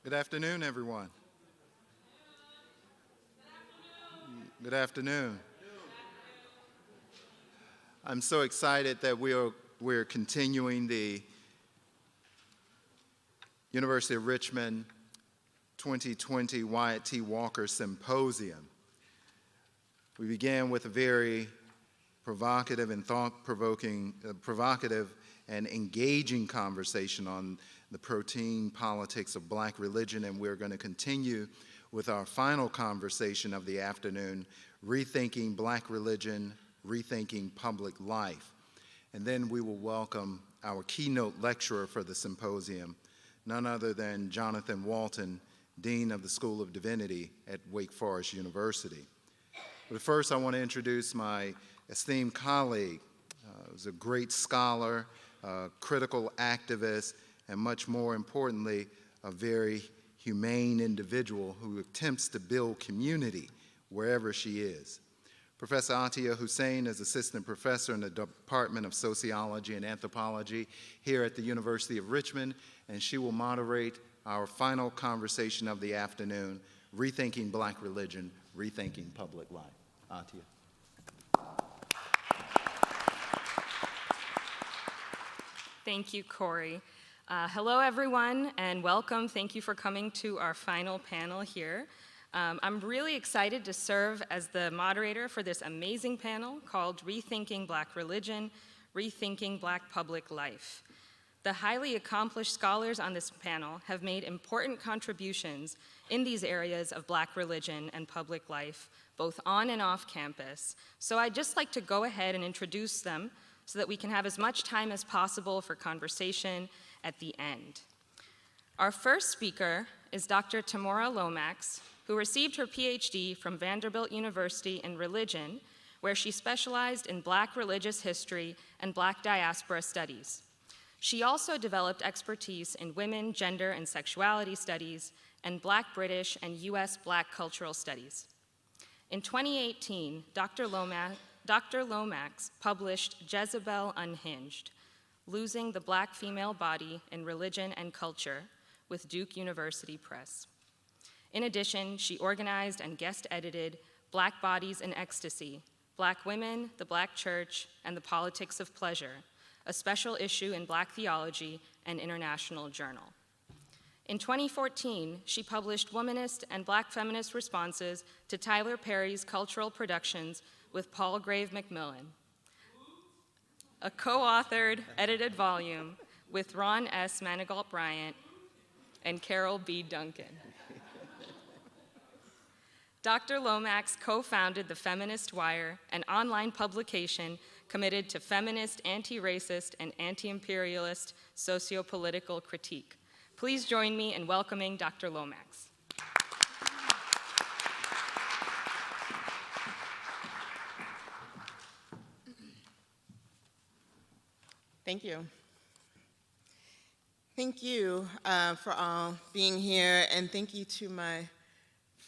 Good afternoon, everyone. Good afternoon. I'm so excited that we're continuing the University of Richmond 2020 Wyatt T. Walker Symposium. We began with a very provocative and thought-provoking, provocative and engaging conversation on the protein politics of black religion, and we're going to continue with our final conversation of the afternoon, Rethinking Black Religion, Rethinking Public Life. And then we will welcome our keynote lecturer for the symposium, none other than Jonathan Walton, Dean of the School of Divinity at Wake Forest University. But first, I want to introduce my esteemed colleague. He's a great scholar, a critical activist, and much more importantly, a very humane individual who attempts to build community wherever she is. Professor Atiya Husain is assistant professor in the Department of Sociology and Anthropology here at the University of Richmond, and she will moderate our final conversation of the afternoon, Rethinking Black Religion, Rethinking Public Life. Atiya. Thank you, Corey. Hello, everyone, and welcome. Thank you for coming to our final panel here. I'm really excited to serve as the moderator for this amazing panel called Rethinking Black Religion, Rethinking Black Public Life. The highly accomplished scholars on this panel have made important contributions in these areas of black religion and public life, both on and off campus. So I'd just like to go ahead and introduce them so that we can have as much time as possible for conversation at the end. Our first speaker is Dr. Tamura Lomax, who received her PhD from Vanderbilt University in religion, where she specialized in black religious history and black diaspora studies. She also developed expertise in women, gender, and sexuality studies, and black British and US black cultural studies. In 2018, Dr. Lomax published Jezebel Unhinged, Losing the Black Female Body in Religion and Culture with Duke University Press. In addition, she organized and guest edited Black Bodies in Ecstasy, Black Women, the Black Church, and the Politics of Pleasure, a special issue in Black Theology and International Journal. In 2014, she published womanist and black feminist responses to Tyler Perry's cultural productions with Paul Grave McMillan, a co-authored, edited volume with Ron S. Manigault-Bryant and Carol B. Duncan. Dr. Lomax co-founded the Feminist Wire, an online publication committed to feminist, anti-racist, and anti-imperialist socio-political critique. Please join me in welcoming Dr. Lomax. Thank you. Thank you for all being here, and thank you to my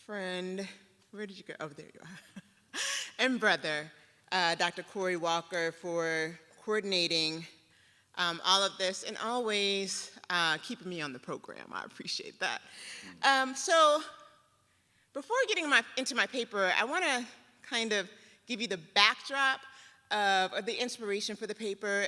friend, where did you go? Oh, there you are. And brother, Dr. Corey Walker, for coordinating all of this and always keeping me on the program. I appreciate that. So before getting into my paper, I want to kind of give you the backdrop of the inspiration for the paper,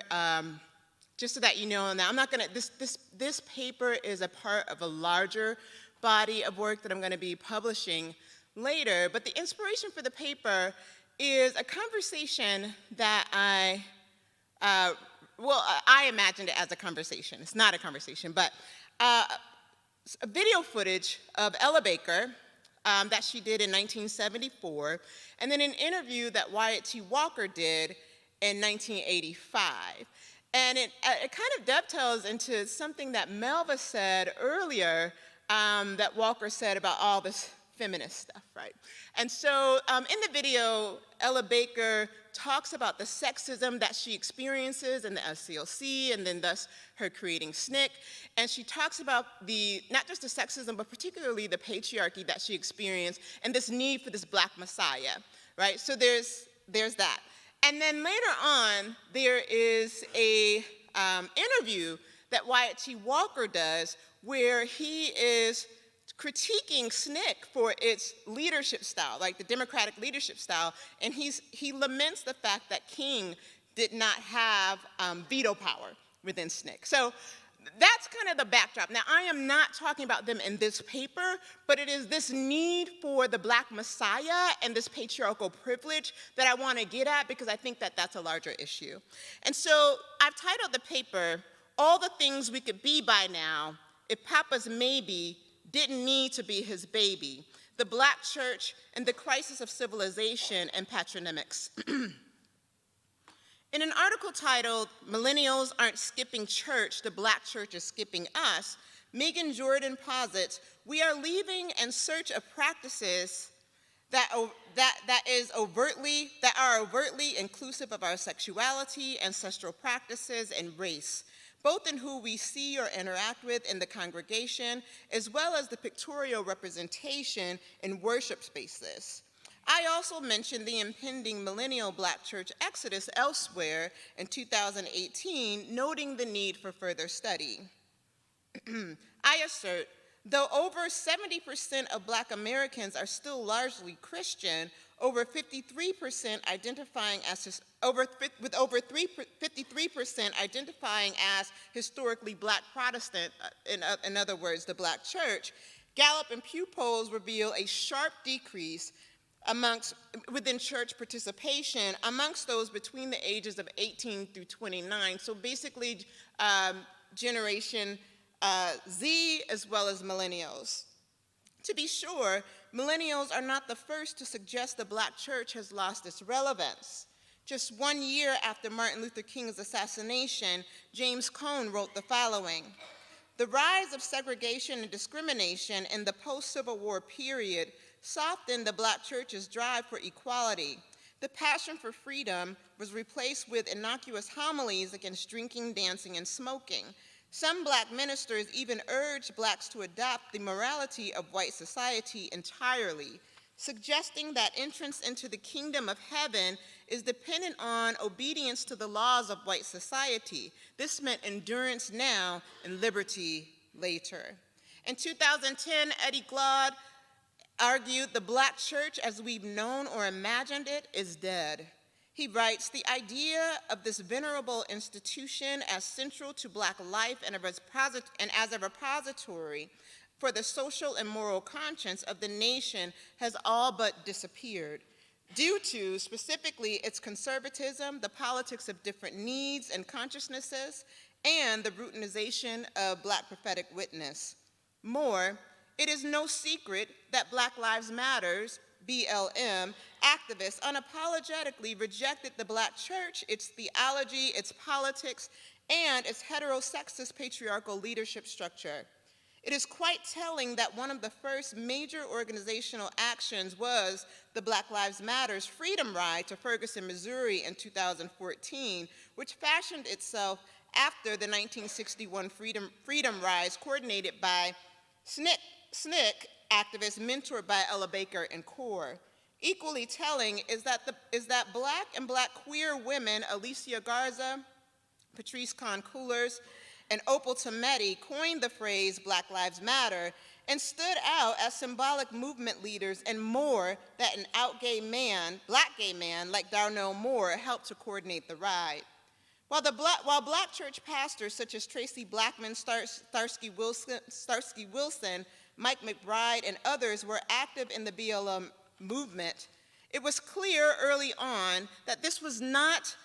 just so that you know. Now, I'm not going to, this paper is a part of a larger body of work that I'm going to be publishing later, but the inspiration for the paper is a conversation that I imagined it as a conversation. It's not a conversation, but a video footage of Ella Baker that she did in 1974, and then an interview that Wyatt T. Walker did in 1985. And it kind of dovetails into something that Melva said earlier that Walker said about all this feminist stuff, right? And so in the video, Ella Baker talks about the sexism that she experiences in the SCLC, and then thus her creating SNCC. And she talks about not just the sexism, but particularly the patriarchy that she experienced and this need for this black messiah, right? So there's that. And then later on, there is a interview that Wyatt T. Walker does where he is critiquing SNCC for its leadership style, like the democratic leadership style, and he laments the fact that King did not have veto power within SNCC. So that's kind of the backdrop. Now, I am not talking about them in this paper, but it is this need for the Black Messiah and this patriarchal privilege that I want to get at, because I think that that's a larger issue. And so I've titled the paper, "All the Things We Could Be by Now If Papa's Maybe Didn't Need to Be His Baby, the Black Church and the Crisis of Civilization and Patronymics." In an article titled, "Millennials Aren't Skipping Church, the Black Church is Skipping Us," Megan Jordan posits, "We are leaving in search of practices that are overtly inclusive of our sexuality, ancestral practices, and race, both in who we see or interact with in the congregation, as well as the pictorial representation in worship spaces." I also mentioned the impending millennial Black church exodus elsewhere in 2018, noting the need for further study. I assert, though over 70% of Black Americans are still largely Christian, over 53% identifying as with over 53% identifying as historically Black Protestant, in other words, the Black church, Gallup and Pew polls reveal a sharp decrease within church participation amongst those between the ages of 18 through 29. So basically, Generation Z as well as millennials. To be sure, millennials are not the first to suggest the Black church has lost its relevance. Just 1 year after Martin Luther King's assassination, James Cone wrote the following: "The rise of segregation and discrimination in the post-Civil War period softened the Black church's drive for equality. The passion for freedom was replaced with innocuous homilies against drinking, dancing, and smoking. Some Black ministers even urged Blacks to adopt the morality of white society entirely, suggesting that entrance into the kingdom of heaven is dependent on obedience to the laws of white society. This meant endurance now and liberty later." In 2010, Eddie Glaude argued, "The Black church as we've known or imagined it is dead." He writes, "The idea of this venerable institution as central to Black life and as a repository for the social and moral conscience of the nation has all but disappeared, due to specifically its conservatism, the politics of different needs and consciousnesses, and the routinization of Black prophetic witness. More, it is no secret that Black Lives Matter's, BLM, activists unapologetically rejected the Black church, its theology, its politics, and its heterosexist patriarchal leadership structure. It is quite telling that one of the first major organizational actions was the Black Lives Matter's Freedom Ride to Ferguson, Missouri in 2014, which fashioned itself after the 1961 Freedom Rise coordinated by SNCC activists mentored by Ella Baker and Carr. Equally telling is that Black and Black queer women, Alicia Garza, Patrice Kahn-Coolers, and Opal Tometi coined the phrase Black Lives Matter and stood out as symbolic movement leaders, and more, that an out Black gay man like Darnell Moore helped to coordinate the ride. While Black church pastors such as Tracy Blackman, Starsky Wilson, Mike McBride, and others were active in the BLM movement, it was clear early on that this was not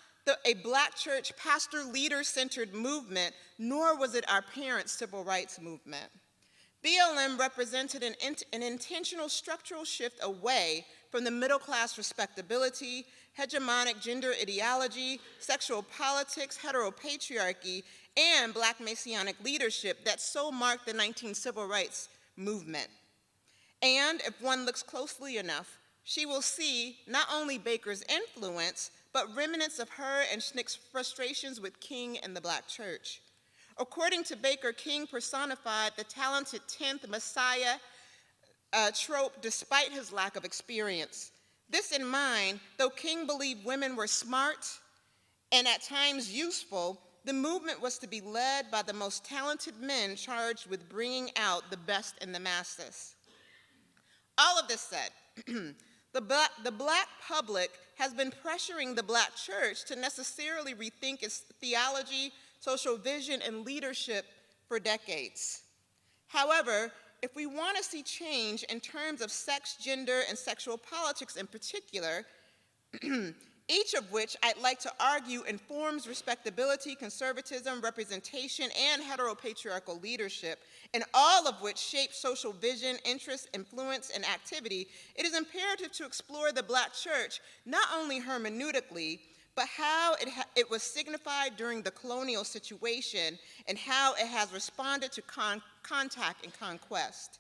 a Black church pastor leader-centered movement, nor was it our parents' civil rights movement. BLM represented an intentional structural shift away from the middle-class respectability, hegemonic gender ideology, sexual politics, heteropatriarchy, and Black Messianic leadership that so marked the 19 civil rights movement. And if one looks closely enough, she will see not only Baker's influence, but remnants of her and SNCC's frustrations with King and the Black church. According to Baker, King personified the talented 10th Messiah trope despite his lack of experience. This in mind, though King believed women were smart and at times useful, the movement was to be led by the most talented men charged with bringing out the best in the masses. All of this said, the black public has been pressuring the black church to necessarily rethink its theology, social vision, and leadership for decades. However, if we want to see change in terms of sex, gender, and sexual politics in particular, each of which I'd like to argue informs respectability, conservatism, representation, and heteropatriarchal leadership, and all of which shape social vision, interest, influence, and activity, it is imperative to explore the black church not only hermeneutically, but how it was signified during the colonial situation and how it has responded to contact and conquest.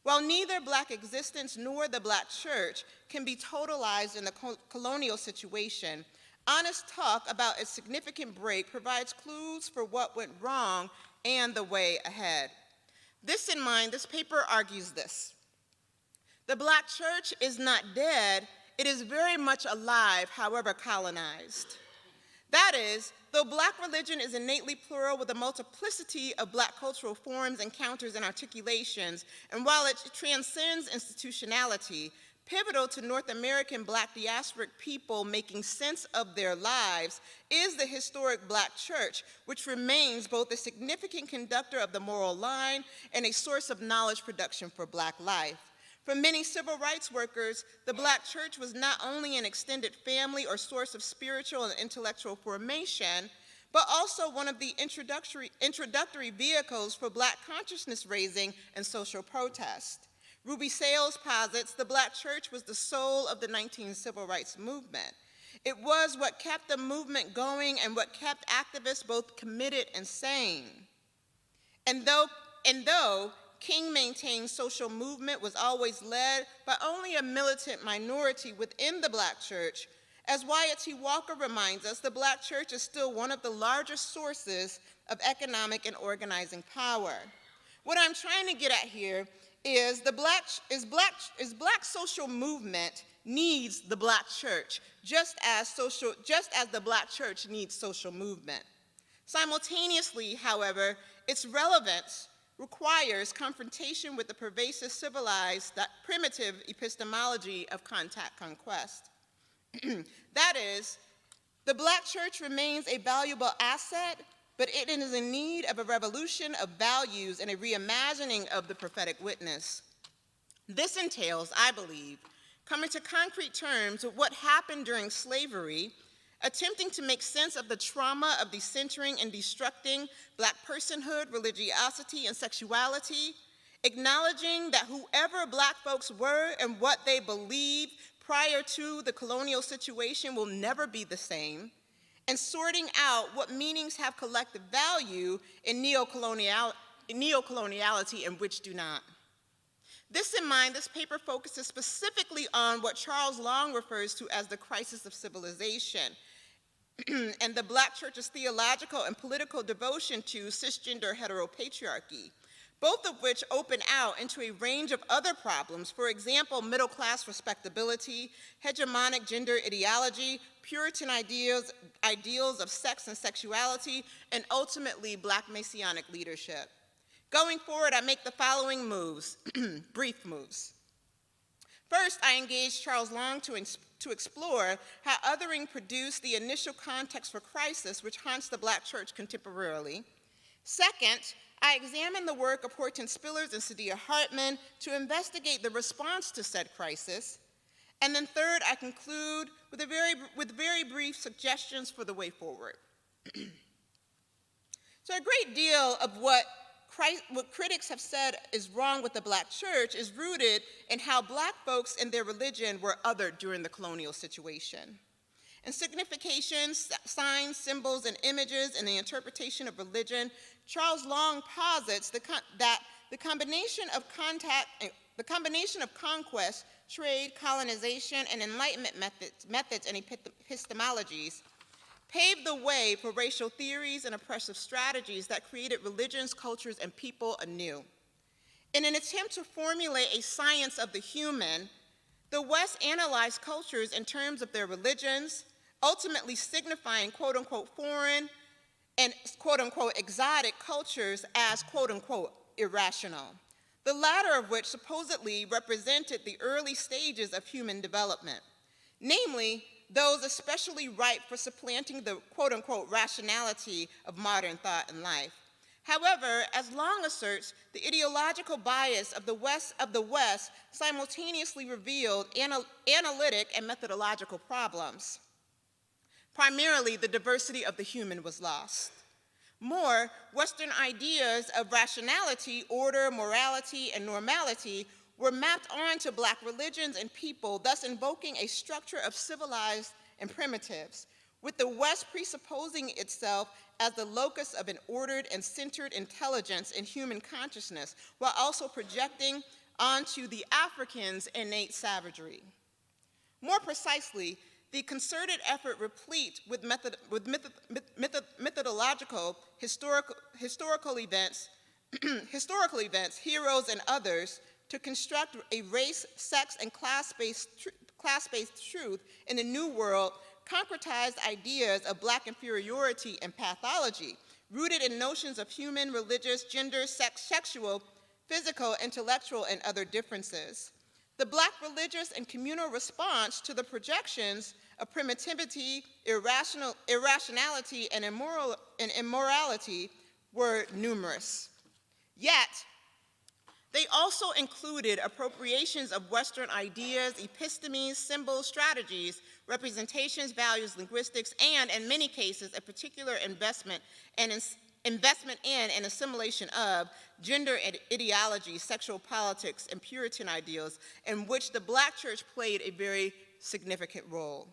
While neither black existence nor the black church can be totalized in the colonial situation, honest talk about its significant break provides clues for what went wrong and the way ahead. This in mind, this paper argues this: the black church is not dead, it is very much alive, however colonized. That is, though black religion is innately plural with a multiplicity of black cultural forms, encounters, and articulations, and while it transcends institutionality, pivotal to North American black diasporic people making sense of their lives is the historic black church, which remains both a significant conductor of the moral line and a source of knowledge production for black life. For many civil rights workers, the black church was not only an extended family or source of spiritual and intellectual formation, but also one of the introductory vehicles for black consciousness raising and social protest. Ruby Sales posits the black church was the soul of the 19th civil rights movement. It was what kept the movement going and what kept activists both committed and sane. And though King maintained social movement was always led by only a militant minority within the black church, as Wyatt T. Walker reminds us, the black church is still one of the largest sources of economic and organizing power. What I'm trying to get at here is black social movement needs the black church, just as the black church needs social movement. Simultaneously, however, its relevance requires confrontation with the pervasive, civilized, primitive epistemology of contact conquest. That is, the black church remains a valuable asset, but it is in need of a revolution of values and a reimagining of the prophetic witness. This entails, I believe, coming to concrete terms with what happened during slavery, attempting to make sense of the trauma of decentering and destructing black personhood, religiosity, and sexuality, acknowledging that whoever black folks were and what they believed prior to the colonial situation will never be the same, and sorting out what meanings have collective value in neocoloniality and which do not. This in mind, this paper focuses specifically on what Charles Long refers to as the crisis of civilization, and the black church's theological and political devotion to cisgender heteropatriarchy, both of which open out into a range of other problems, for example, middle-class respectability, hegemonic gender ideology, Puritan ideals of sex and sexuality, and ultimately black messianic leadership. Going forward, I make the following moves, brief moves. First, I engaged Charles Long to explore how othering produced the initial context for crisis which haunts the black church contemporarily. Second, I examined the work of Hortense Spillers and Saidiya Hartman to investigate the response to said crisis. And then third, I conclude with very brief suggestions for the way forward. So a great deal of what critics have said is wrong with the black church is rooted in how black folks and their religion were othered during the colonial situation. In significations, signs, symbols, and images in the interpretation of religion, Charles Long posits that the combination of conquest, trade, colonization, and enlightenment methods and epistemologies paved the way for racial theories and oppressive strategies that created religions, cultures, and people anew. In an attempt to formulate a science of the human, the West analyzed cultures in terms of their religions, ultimately signifying quote-unquote foreign and quote-unquote exotic cultures as quote-unquote irrational, the latter of which supposedly represented the early stages of human development, namely those especially ripe for supplanting the quote-unquote rationality of modern thought and life. However, as Long asserts, the ideological bias of the West simultaneously revealed analytic and methodological problems. Primarily, the diversity of the human was lost. More, Western ideas of rationality, order, morality, and normality were mapped onto Black religions and people, thus invoking a structure of civilized and primitives, with the West presupposing itself as the locus of an ordered and centered intelligence in human consciousness, while also projecting onto the Africans' innate savagery. More precisely, the concerted effort replete with methodological historical events, heroes, and others to construct a race, sex, and class-based truth in the New World concretized ideas of Black inferiority and pathology, rooted in notions of human, religious, gender, sexual, physical, intellectual, and other differences. The Black religious and communal response to the projections of primitivity, irrationality, and immorality were numerous. Yet, they also included appropriations of Western ideas, epistemes, symbols, strategies, representations, values, linguistics, and, in many cases, a particular investment in and assimilation of gender ideology, sexual politics, and Puritan ideals, in which the Black church played a very significant role.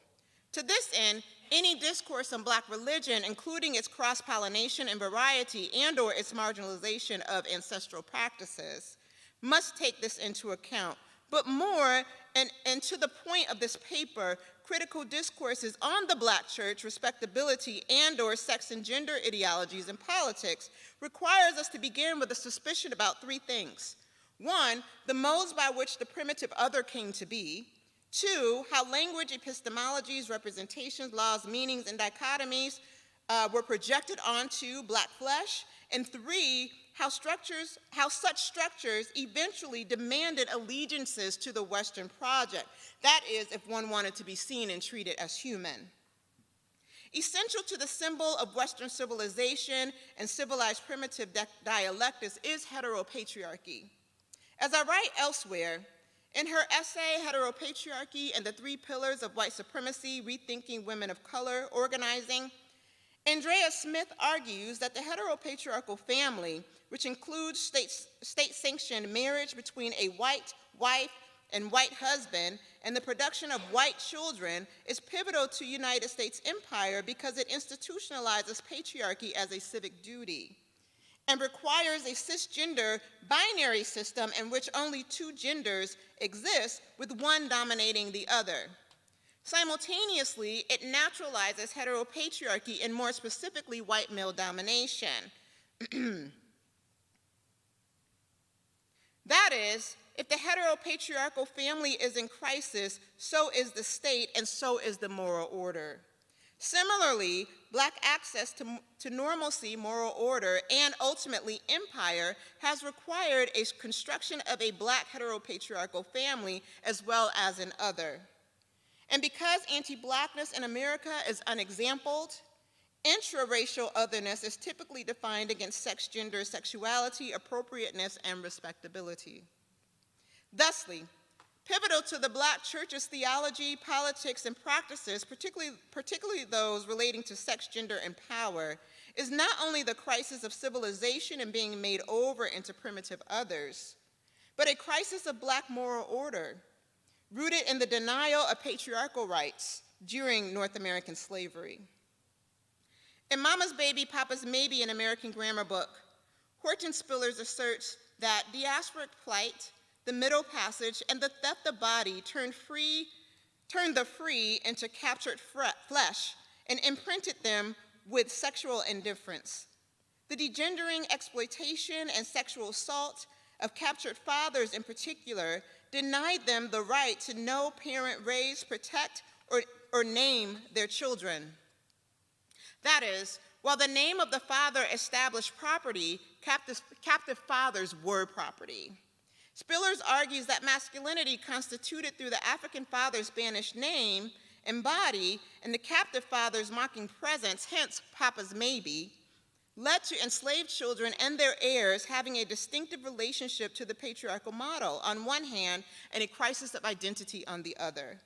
To this end, any discourse on Black religion, including its cross-pollination and variety and/or its marginalization of ancestral practices, must take this into account. But more, and to the point of this paper, critical discourses on the Black church, respectability, and/or sex and gender ideologies and politics requires us to begin with a suspicion about three things. One, the modes by which the primitive other came to be. Two, how language, epistemologies, representations, laws, meanings, and dichotomies were projected onto Black flesh. And three, how such structures eventually demanded allegiances to the Western project. That is, if one wanted to be seen and treated as human. Essential to the symbol of Western civilization and civilized primitive dialectics is heteropatriarchy. As I write elsewhere, in her essay, Heteropatriarchy and the Three Pillars of White Supremacy, Rethinking Women of Color Organizing, Andrea Smith argues that the heteropatriarchal family, which includes state-sanctioned marriage between a white wife and white husband and the production of white children, is pivotal to United States empire because it institutionalizes patriarchy as a civic duty and requires a cisgender binary system in which only two genders exist, with one dominating the other. Simultaneously, it naturalizes heteropatriarchy and more specifically white male domination. That is, if the heteropatriarchal family is in crisis, so is the state and so is the moral order. Similarly, Black access to normalcy, moral order, and ultimately empire has required a construction of a Black heteropatriarchal family as well as an other. And because anti-Blackness in America is unexampled, intraracial otherness is typically defined against sex, gender, sexuality, appropriateness, and respectability. Thusly, pivotal to the Black church's theology, politics, and practices, particularly those relating to sex, gender, and power, is not only the crisis of civilization and being made over into primitive others, but a crisis of Black moral order, rooted in the denial of patriarchal rights during North American slavery. In Mama's Baby, Papa's Maybe, an American grammar book, Horton Spillers asserts that diasporic plight, the Middle Passage, and the theft of body turned the free into captured flesh and imprinted them with sexual indifference. The degendering exploitation and sexual assault of captured fathers in particular denied them the right to know, parent, raise, protect, or name their children. That is, while the name of the father established property, captive fathers were property. Spillers argues that masculinity constituted through the African father's banished name and body and the captive father's mocking presence, hence Papa's maybe, led to enslaved children and their heirs having a distinctive relationship to the patriarchal model on one hand and a crisis of identity on the other.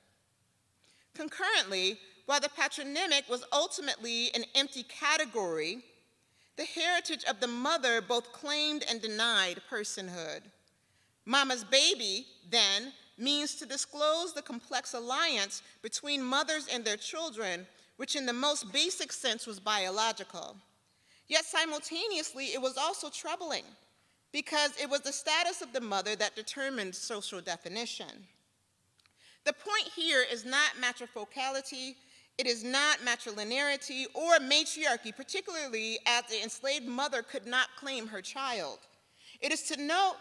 Concurrently, while the patronymic was ultimately an empty category, the heritage of the mother both claimed and denied personhood. Mama's baby, then, means to disclose the complex alliance between mothers and their children, which in the most basic sense was biological. Yet simultaneously, it was also troubling because it was the status of the mother that determined social definition. The point here is not matrifocality, it is not matrilinearity or matriarchy, particularly as the enslaved mother could not claim her child. It is to note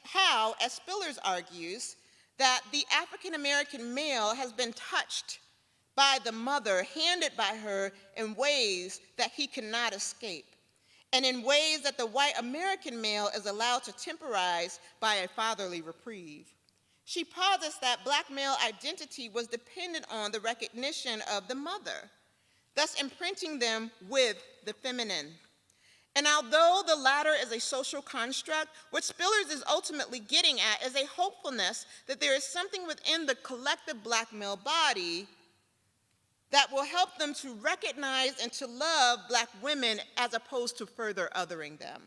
how, as Spillers argues, that the African American male has been touched by the mother, handed by her in ways that he cannot escape, and in ways that the white American male is allowed to temporize by a fatherly reprieve. She posits that Black male identity was dependent on the recognition of the mother, thus imprinting them with the feminine. And although the latter is a social construct, what Spillers is ultimately getting at is a hopefulness that there is something within the collective Black male body that will help them to recognize and to love Black women as opposed to further othering them.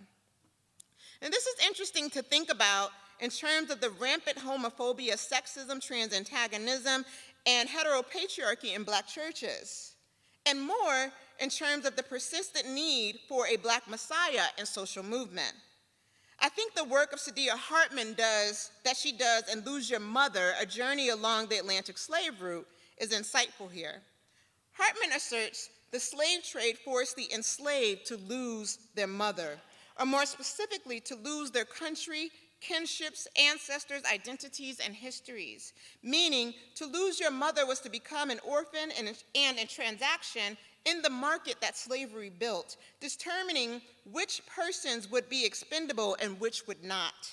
And this is interesting to think about in terms of the rampant homophobia, sexism, trans antagonism, and heteropatriarchy in Black churches, and more in terms of the persistent need for a Black messiah in social movement. I think the work of Saidiya Hartman does in Lose Your Mother, A Journey Along the Atlantic Slave Route, is insightful here. Hartman asserts the slave trade forced the enslaved to lose their mother, or more specifically, to lose their country, kinships, ancestors, identities, and histories, meaning to lose your mother was to become an orphan and a transaction in the market that slavery built, determining which persons would be expendable and which would not.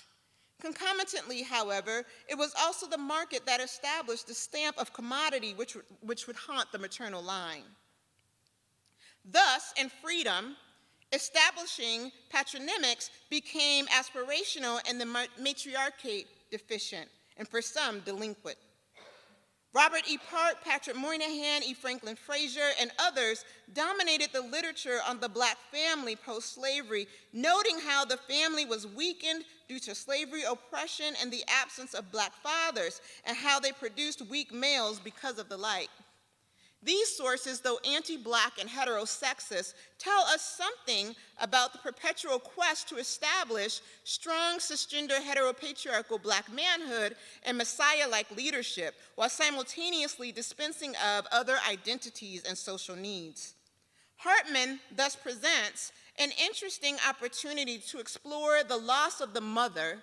Concomitantly, however, it was also the market that established the stamp of commodity which would haunt the maternal line. Thus, in freedom, establishing patronymics became aspirational and the matriarchate deficient, and for some, delinquent. Robert E. Park, Patrick Moynihan, E. Franklin Frazier, and others dominated the literature on the Black family post-slavery, noting how the family was weakened due to slavery oppression and the absence of Black fathers, and how they produced weak males because of the like. These sources, though anti-Black and heterosexist, tell us something about the perpetual quest to establish strong cisgender heteropatriarchal Black manhood and messiah-like leadership, while simultaneously dispensing of other identities and social needs. Hartman thus presents an interesting opportunity to explore the loss of the mother,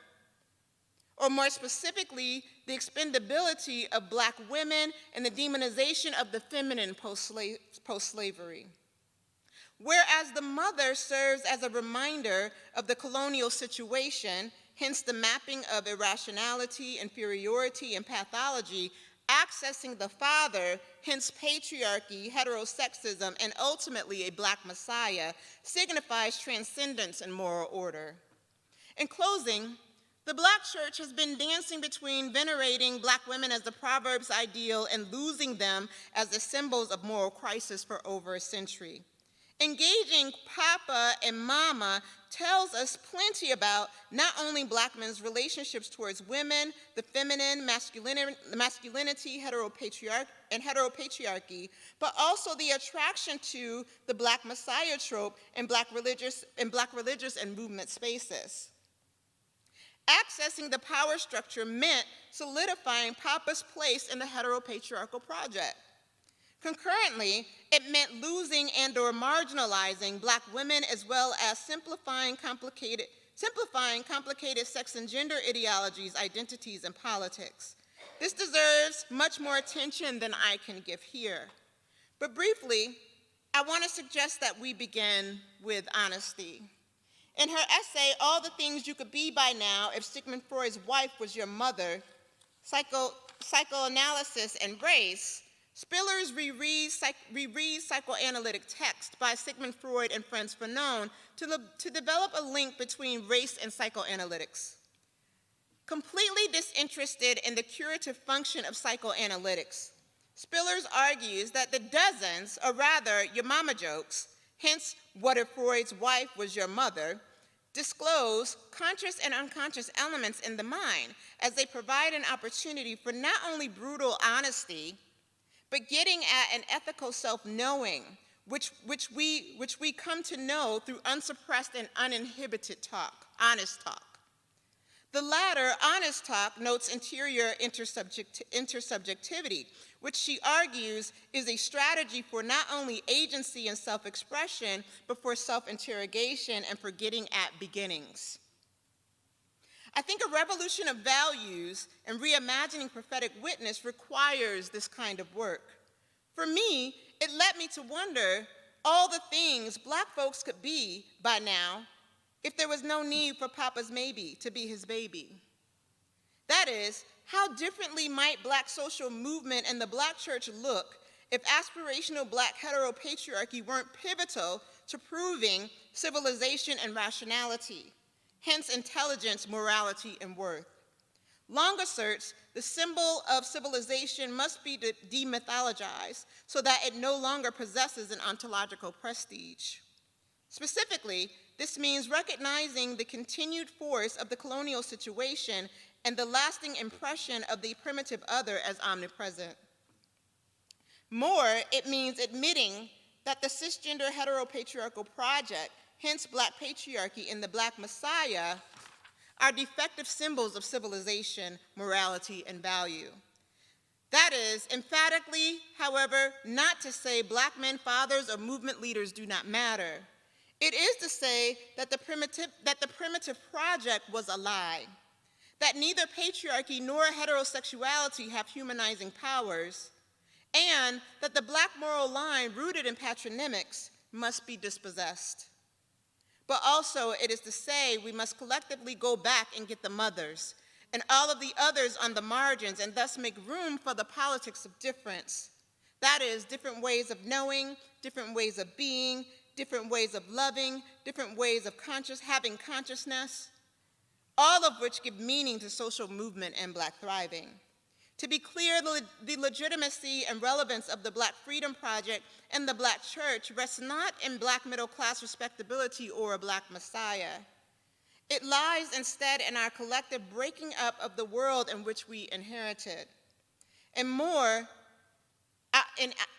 or more specifically, the expendability of Black women and the demonization of the feminine post-slavery. Whereas the mother serves as a reminder of the colonial situation, hence the mapping of irrationality, inferiority, and pathology, accessing the father, hence patriarchy, heterosexism, and ultimately a Black messiah, signifies transcendence and moral order. In closing, the Black church has been dancing between venerating Black women as the Proverbs ideal and losing them as the symbols of moral crisis for over a century. Engaging Papa and Mama tells us plenty about not only Black men's relationships towards women, the feminine, masculinity, heteropatriarchy, but also the attraction to the Black messiah trope in Black religious and movement spaces. Accessing the power structure meant solidifying Papa's place in the heteropatriarchal project. Concurrently, it meant losing and or marginalizing Black women as well as simplifying complicated sex and gender ideologies, identities, and politics. This deserves much more attention than I can give here. But briefly, I want to suggest that we begin with honesty. In her essay, All the Things You Could Be by Now If Sigmund Freud's Wife Was Your Mother, Psychoanalysis and Race, Spillers rereads psychoanalytic text by Sigmund Freud and Franz Fanon to develop a link between race and psychoanalytics. Completely disinterested in the curative function of psychoanalytics, Spillers argues that the dozens, or rather your mama jokes, hence what if Freud's wife was your mother, disclose conscious and unconscious elements in the mind as they provide an opportunity for not only brutal honesty, but getting at an ethical self-knowing, which we come to know through unsuppressed and uninhibited talk, honest talk. The latter, honest talk, notes interior intersubjectivity, which she argues is a strategy for not only agency and self-expression, but for self-interrogation and for getting at beginnings. I think a revolution of values and reimagining prophetic witness requires this kind of work. For me, it led me to wonder all the things Black folks could be by now if there was no need for Papa's maybe to be his baby. That is, how differently might Black social movement and the Black church look if aspirational Black heteropatriarchy weren't pivotal to proving civilization and rationality, hence intelligence, morality, and worth? Long asserts the symbol of civilization must be demythologized so that it no longer possesses an ontological prestige. Specifically, this means recognizing the continued force of the colonial situation and the lasting impression of the primitive other as omnipresent. More, it means admitting that the cisgender heteropatriarchal project, hence Black patriarchy and the Black Messiah, are defective symbols of civilization, morality, and value. That is, emphatically, however, not to say Black men, fathers, or movement leaders do not matter. It is to say that the primitive project was a lie, that neither patriarchy nor heterosexuality have humanizing powers, and that the Black moral line rooted in patronymics must be dispossessed. But also it is to say we must collectively go back and get the mothers and all of the others on the margins and thus make room for the politics of difference. That is, different ways of knowing, different ways of being, different ways of loving, different ways of having consciousness, all of which give meaning to social movement and Black thriving. To be clear, the legitimacy and relevance of the Black Freedom Project and the Black Church rests not in Black middle-class respectability or a Black Messiah. It lies instead in our collective breaking up of the world in which we inherited. And more,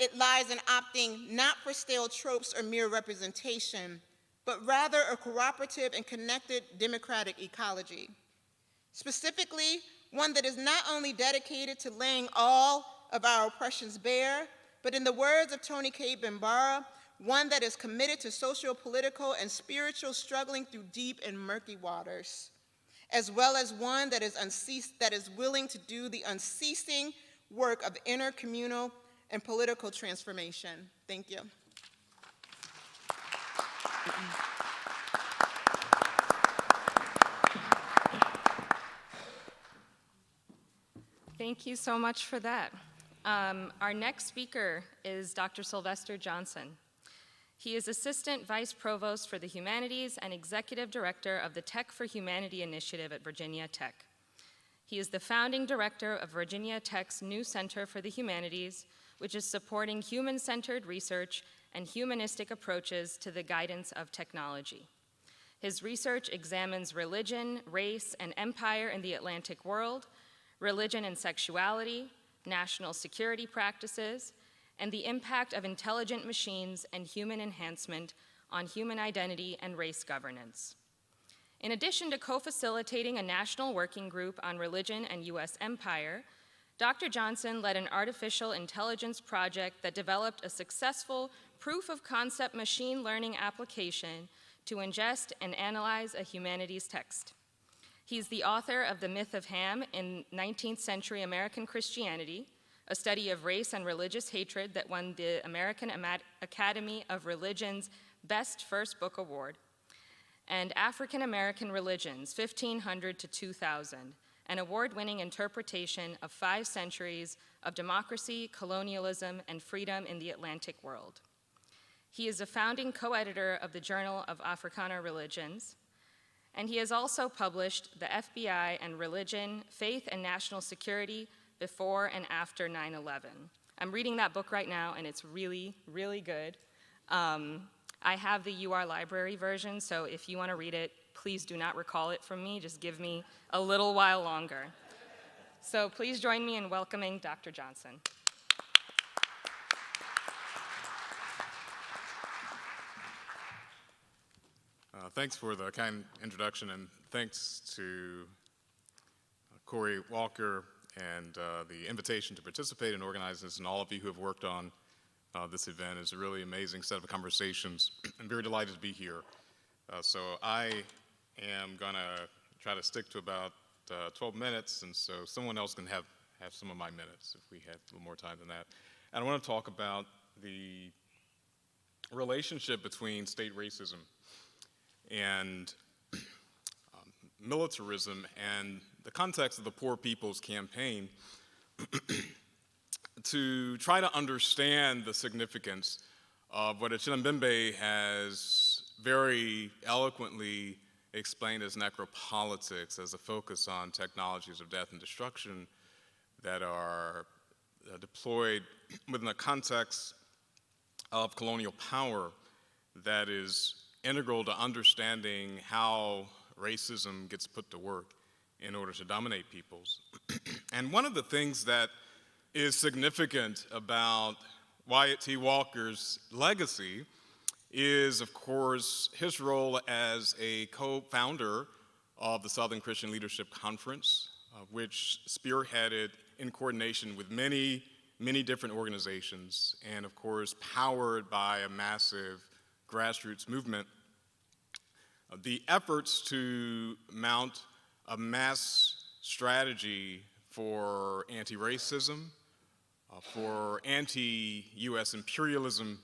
it lies in opting not for stale tropes or mere representation, but rather a cooperative and connected democratic ecology. Specifically, one that is not only dedicated to laying all of our oppressions bare, but in the words of Toni K. Bambara, one that is committed to social, political, and spiritual struggling through deep and murky waters, as well as one that is willing to do the unceasing work of inner communal and political transformation. Thank you. Thank you so much for that. Our next speaker is Dr. Sylvester Johnson. He is Assistant Vice Provost for the Humanities and Executive Director of the Tech for Humanity Initiative at Virginia Tech. He is the founding director of Virginia Tech's new Center for the Humanities, which is supporting human-centered research and humanistic approaches to the guidance of technology. His research examines religion, race, and empire in the Atlantic world, religion and sexuality, national security practices, and the impact of intelligent machines and human enhancement on human identity and race governance. In addition to co-facilitating a national working group on religion and US empire, Dr. Johnson led an artificial intelligence project that developed a successful proof-of-concept machine learning application to ingest and analyze a humanities text. He's the author of The Myth of Ham in 19th Century American Christianity, a study of race and religious hatred that won the American Academy of Religion's Best First Book Award, and African American Religions, 1500 to 2000, an award-winning interpretation of 5 centuries of democracy, colonialism, and freedom in the Atlantic world. He is a founding co-editor of the Journal of Africana Religions, and he has also published The FBI and Religion, Faith and National Security Before and After 9/11. I'm reading that book right now, and it's really, really good. I have the UR Library version, so if you want to read it, please do not recall it from me. Just give me a little while longer. So please join me in welcoming Dr. Johnson. Thanks for the kind introduction, and thanks to Corey Walker and the invitation to participate and organize this, and all of you who have worked on this event. Is a really amazing set of conversations. I'm very delighted to be here. So I am gonna try to stick to about 12 minutes, and so someone else can have some of my minutes if we had a little more time than that. And I want to talk about the relationship between state racism and militarism and the context of the Poor People's Campaign to try to understand the significance of what Atiya Mbembe has very eloquently explained as necropolitics, as a focus on technologies of death and destruction that are deployed within the context of colonial power that is integral to understanding how racism gets put to work in order to dominate peoples. And one of the things that is significant about Wyatt T. Walker's legacy is, of course, his role as a co-founder of the Southern Christian Leadership Conference, which spearheaded in coordination with many, many different organizations, and of course, powered by a massive grassroots movement. The efforts to mount a mass strategy for anti-racism, for anti-US imperialism,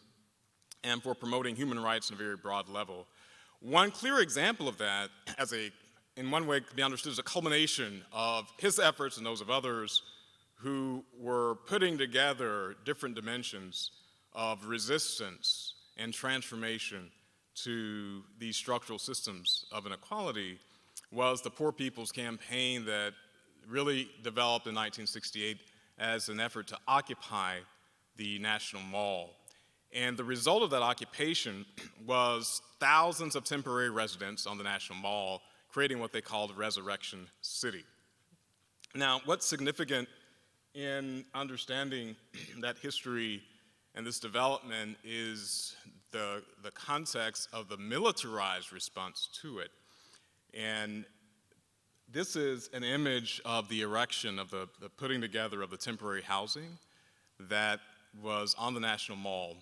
and for promoting human rights on a very broad level. One clear example of that, in one way, can be understood as a culmination of his efforts and those of others who were putting together different dimensions of resistance and transformation to these structural systems of inequality, was the Poor People's Campaign that really developed in 1968 as an effort to occupy the National Mall. And the result of that occupation was thousands of temporary residents on the National Mall, creating what they called Resurrection City. Now, what's significant in understanding that history and this development is the context of the militarized response to it. And this is an image of the erection of the putting together of the temporary housing that was on the National Mall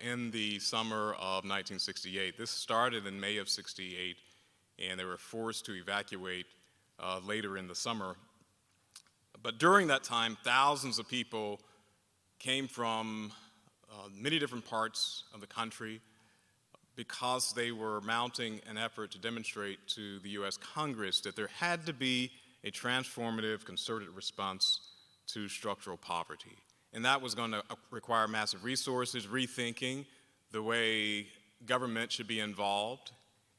in the summer of 1968. This started in May of '68, and they were forced to evacuate later in the summer. But during that time, thousands of people came from many different parts of the country because they were mounting an effort to demonstrate to the US Congress that there had to be a transformative, concerted response to structural poverty. And that was going to require massive resources, rethinking the way government should be involved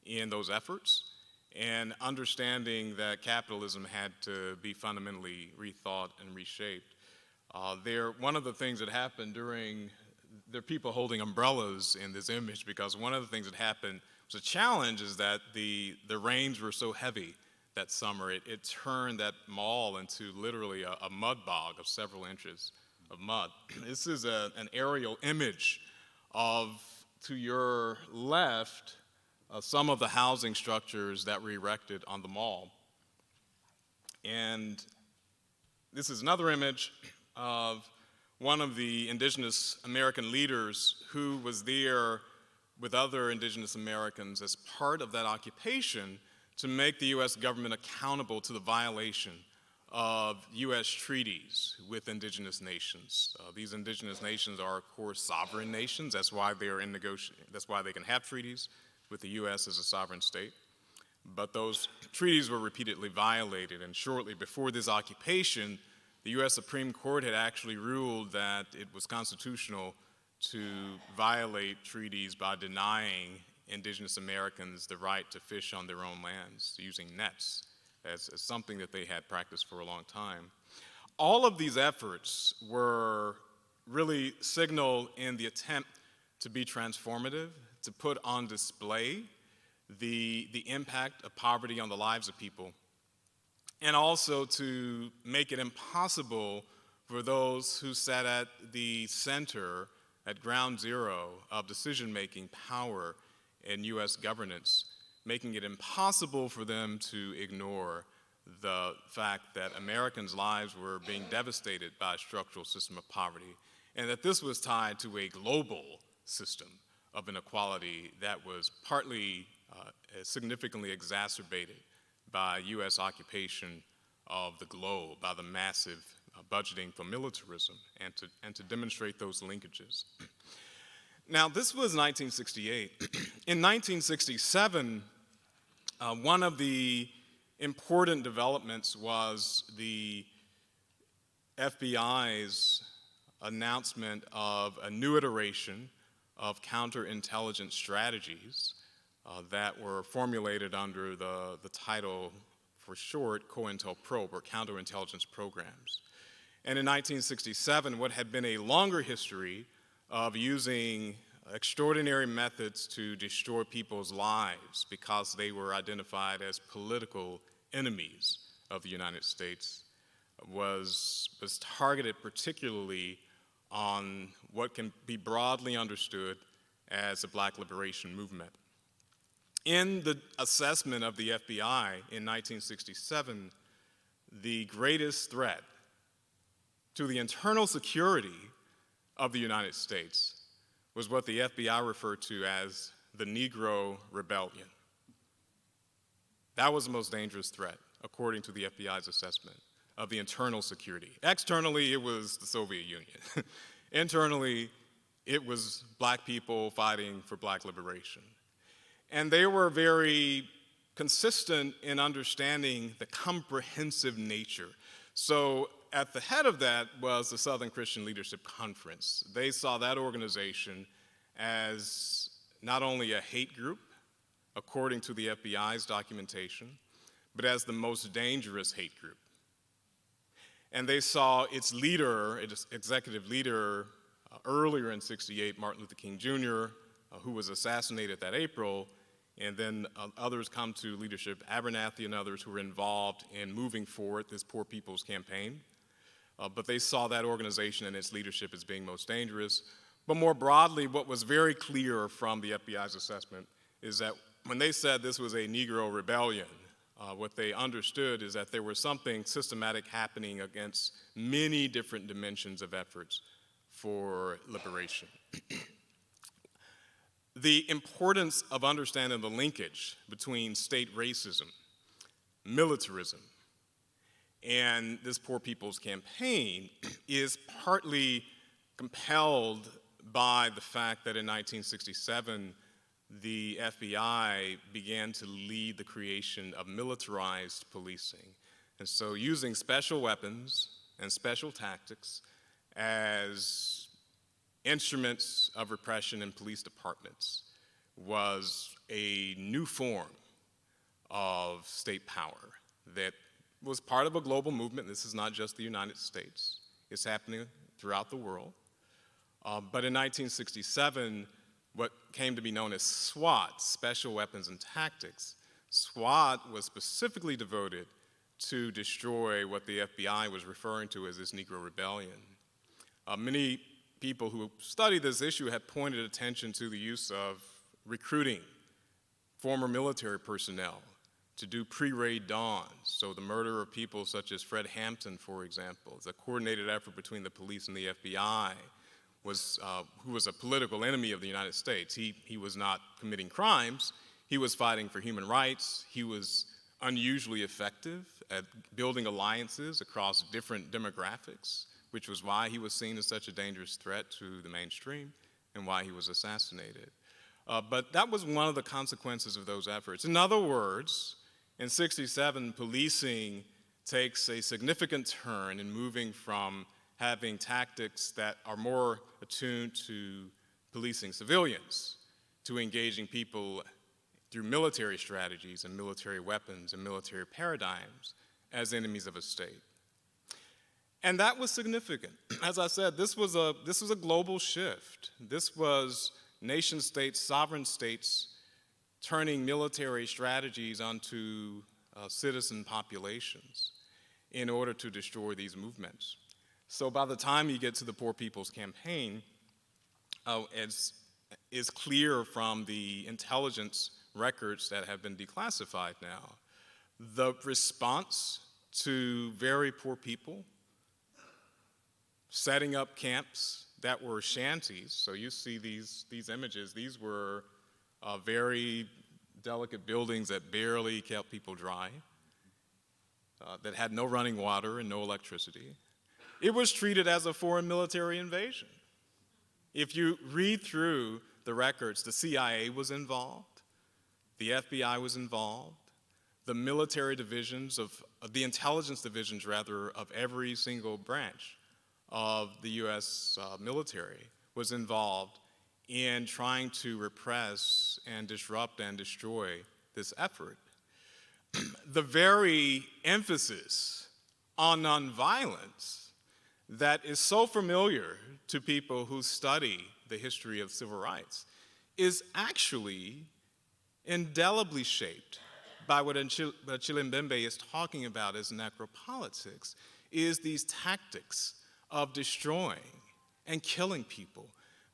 in those efforts, and understanding that capitalism had to be fundamentally rethought and reshaped. One of the things that happened there are people holding umbrellas in this image, because one of the things that happened was a challenge is that the rains were so heavy that summer, it turned that mall into literally a mud bog of several inches of mud. This is an aerial image of, to your left, some of the housing structures that were erected on the mall. And this is another image of one of the indigenous American leaders who was there with other indigenous Americans as part of that occupation to make the US government accountable to the violation of U.S. treaties with indigenous nations. These indigenous nations are, of course, sovereign nations. That's why they are in that's why they can have treaties with the U.S. as a sovereign state. But those treaties were repeatedly violated, and shortly before this occupation, the U.S. Supreme Court had actually ruled that it was constitutional to violate treaties by denying indigenous Americans the right to fish on their own lands using nets as something that they had practiced for a long time. All of these efforts were really signaled in the attempt to be transformative, to put on display the impact of poverty on the lives of people, and also to make it impossible for those who sat at the center, at ground zero of decision-making power in U.S. governance, making it impossible for them to ignore the fact that Americans' lives were being devastated by a structural system of poverty, and that this was tied to a global system of inequality that was partly significantly exacerbated by U.S. occupation of the globe, by the massive budgeting for militarism, and to demonstrate those linkages. Now, this was 1968. In 1967, one of the important developments was the FBI's announcement of a new iteration of counterintelligence strategies that were formulated under the title, for short, COINTELPRO, or counterintelligence programs. And in 1967, what had been a longer history of using extraordinary methods to destroy people's lives because they were identified as political enemies of the United States was targeted particularly on what can be broadly understood as the Black liberation movement. In the assessment of the FBI in 1967, the greatest threat to the internal security of the United States was what the FBI referred to as the Negro Rebellion. That was the most dangerous threat, according to the FBI's assessment of the internal security. Externally, it was the Soviet Union. Internally, it was Black people fighting for Black liberation. And they were very consistent in understanding the comprehensive nature. So at the head of that was the Southern Christian Leadership Conference. They saw that organization as not only a hate group, according to the FBI's documentation, but as the most dangerous hate group. And they saw its leader, its executive leader, earlier in '68, Martin Luther King Jr., who was assassinated that April, and then others come to leadership, Abernathy and others who were involved in moving forward this Poor People's Campaign. But they saw that organization and its leadership as being most dangerous. But more broadly, what was very clear from the FBI's assessment is that when they said this was a Negro Rebellion, what they understood is that there was something systematic happening against many different dimensions of efforts for liberation. The importance of understanding the linkage between state racism, militarism, and this Poor People's Campaign is partly compelled by the fact that in 1967, the FBI began to lead the creation of militarized policing. And so using special weapons and special tactics as instruments of repression in police departments was a new form of state power that was part of a global movement. This is not just the United States. It's happening throughout the world. But in 1967, what came to be known as SWAT, Special Weapons and Tactics, SWAT was specifically devoted to destroy what the FBI was referring to as this Negro Rebellion. Many people who study this issue have pointed attention to the use of recruiting former military personnel to do pre-raid dawns. So the murder of people such as Fred Hampton, for example, is a coordinated effort between the police and the FBI, who was a political enemy of the United States. He was not committing crimes. He was fighting for human rights. He was unusually effective at building alliances across different demographics, which was why he was seen as such a dangerous threat to the mainstream and why he was assassinated. But that was one of the consequences of those efforts. In other words, in '67, policing takes a significant turn in moving from having tactics that are more attuned to policing civilians to engaging people through military strategies and military weapons and military paradigms as enemies of a state. And that was significant. As I said, this was a global shift. This was nation states, sovereign states, turning military strategies onto citizen populations in order to destroy these movements. So by the time you get to the Poor People's Campaign, it's clear from the intelligence records that have been declassified now, the response to very poor people setting up camps that were shanties. So you see these images. These were very delicate buildings that barely kept people dry, that had no running water and no electricity. It was treated as a foreign military invasion. If you read through the records, the CIA was involved, the FBI was involved, the military divisions the intelligence divisions rather, of every single branch of the US military was involved in trying to repress and disrupt and destroy this effort. The very emphasis on nonviolence that is so familiar to people who study the history of civil rights is actually indelibly shaped by what Achille Mbembe is talking about as necropolitics, is these tactics of destroying and killing people.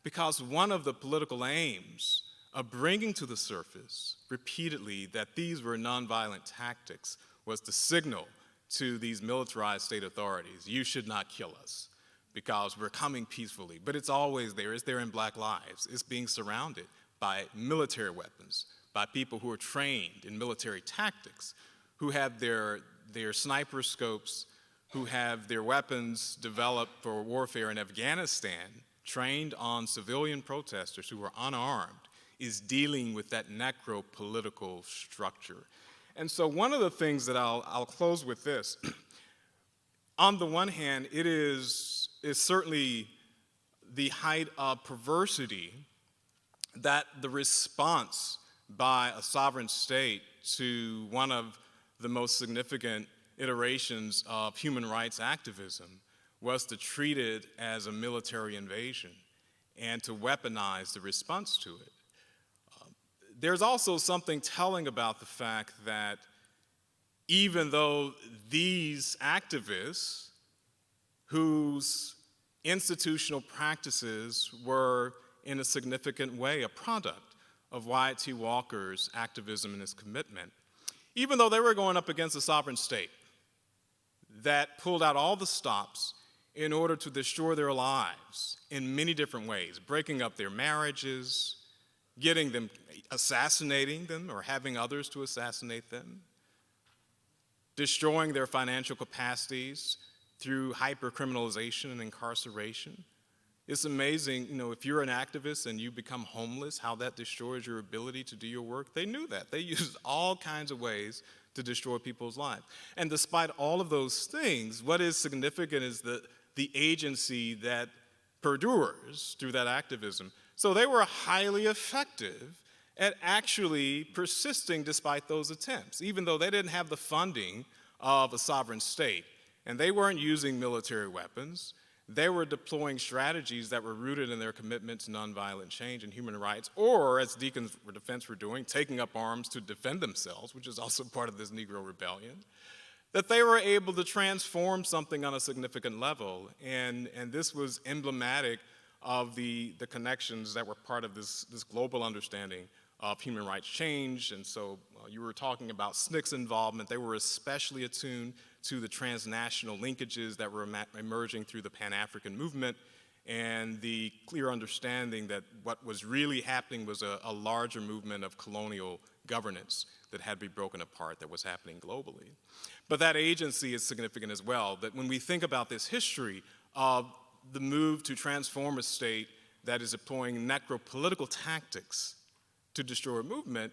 Because one of the political aims of bringing to the surface repeatedly that these were nonviolent tactics was to signal to these militarized state authorities, you should not kill us because we're coming peacefully. But it's always there. It's there in Black lives. It's being surrounded by military weapons, by people who are trained in military tactics, who have their sniper scopes, who have their weapons developed for warfare in Afghanistan, trained on civilian protesters who are unarmed, is dealing with that necro-political structure. And so one of the things that I'll close with this, on the one hand, it is certainly the height of perversity that the response by a sovereign state to one of the most significant iterations of human rights activism was to treat it as a military invasion and to weaponize the response to it. There's also something telling about the fact that even though these activists, whose institutional practices were in a significant way a product of Wyatt T. Walker's activism and his commitment, even though they were going up against a sovereign state that pulled out all the stops in order to destroy their lives in many different ways, breaking up their marriages, assassinating them or having others to assassinate them, destroying their financial capacities through hypercriminalization and incarceration. It's amazing, if you're an activist and you become homeless, how that destroys your ability to do your work. They knew that. They used all kinds of ways to destroy people's lives. And despite all of those things, what is significant is the agency that perdures through that activism. So they were highly effective at actually persisting despite those attempts, even though they didn't have the funding of a sovereign state. And they weren't using military weapons. They were deploying strategies that were rooted in their commitment to nonviolent change and human rights, or as Deacons for Defense were doing, taking up arms to defend themselves, which is also part of this Negro Rebellion, that they were able to transform something on a significant level. And this was emblematic of the connections that were part of this global understanding of human rights change. And so you were talking about SNCC's involvement. They were especially attuned to the transnational linkages that were emerging through the Pan-African movement and the clear understanding that what was really happening was a larger movement of colonial governance that had to be broken apart, that was happening globally. But that agency is significant as well, that when we think about this history of the move to transform a state that is employing necropolitical tactics to destroy a movement,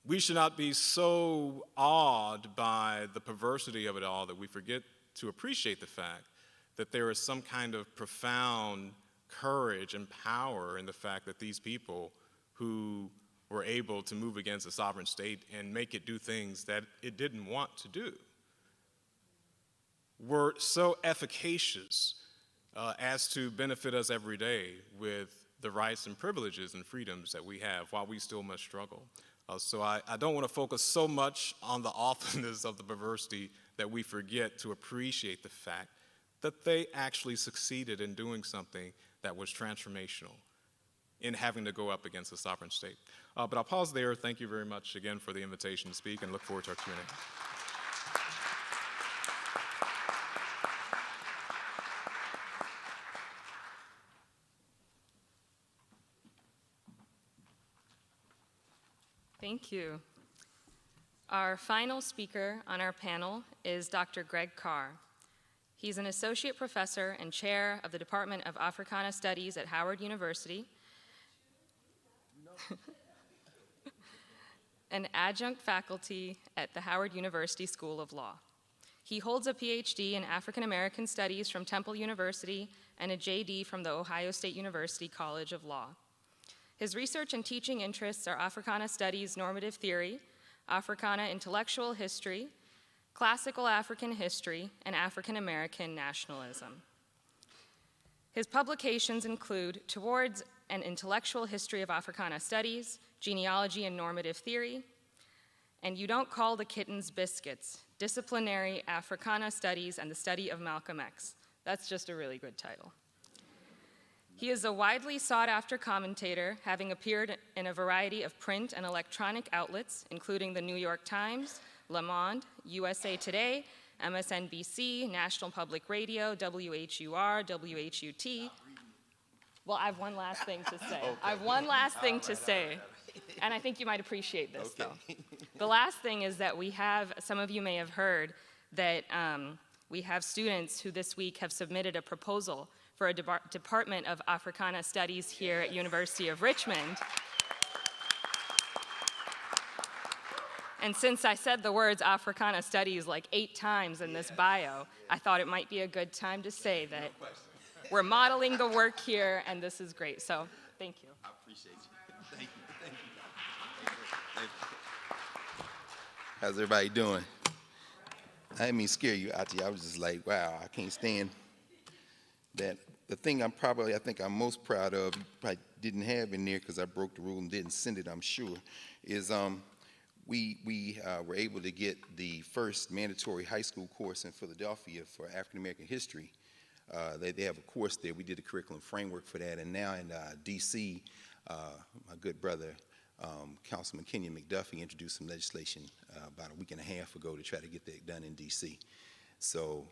we should not be so awed by the perversity of it all that we forget to appreciate the fact that there is some kind of profound courage and power in the fact that these people who were able to move against a sovereign state and make it do things that it didn't want to do were so efficacious as to benefit us every day with the rights and privileges and freedoms that we have while we still must struggle. So I don't want to focus so much on the awfulness of the perversity that we forget to appreciate the fact that they actually succeeded in doing something that was transformational in having to go up against a sovereign state. But I'll pause there. Thank you very much again for the invitation to speak, and look forward to our Q&A. Thank you. Our final speaker on our panel is Dr. Greg Carr. He's an associate professor and chair of the Department of Africana Studies at Howard University, an adjunct faculty at the Howard University School of Law. He holds a PhD in African American Studies from Temple University and a JD from the Ohio State University College of Law. His research and teaching interests are Africana Studies normative theory, Africana intellectual history, classical African history, and African American nationalism. His publications include Towards an Intellectual History of Africana Studies, Genealogy and Normative Theory, and You Don't Call the Kittens Biscuits, Disciplinary Africana Studies and the Study of Malcolm X. That's just a really good title. He is a widely sought-after commentator, having appeared in a variety of print and electronic outlets, including the New York Times, Le Monde, USA Today, MSNBC, National Public Radio, WHUR, WHUT. Well, I have one last thing to say. Okay. I have one last thing to say, and I think you might appreciate this, though. The last thing is that we have, some of you may have heard, that we have students who this week have submitted a proposal for a Department of Africana Studies here at University of Richmond. And since I said the words Africana Studies like 8 times in this bio, I thought it might be a good time to say that we're modeling the work here, and this is great. So, thank you. I appreciate you. Thank you. Thank you. Thank you. How's everybody doing? I didn't mean to scare you, Atiya. I was just like, wow, I can't stand that. The thing I think I'm most proud of, I didn't have in there because I broke the rule and didn't send it, I'm sure, is we were able to get the first mandatory high school course in Philadelphia for African American history. They have a course there. We did a curriculum framework for that, and now in D.C., my good brother, Councilman Kenyon McDuffie, introduced some legislation about a week and a half ago to try to get that done in D.C. So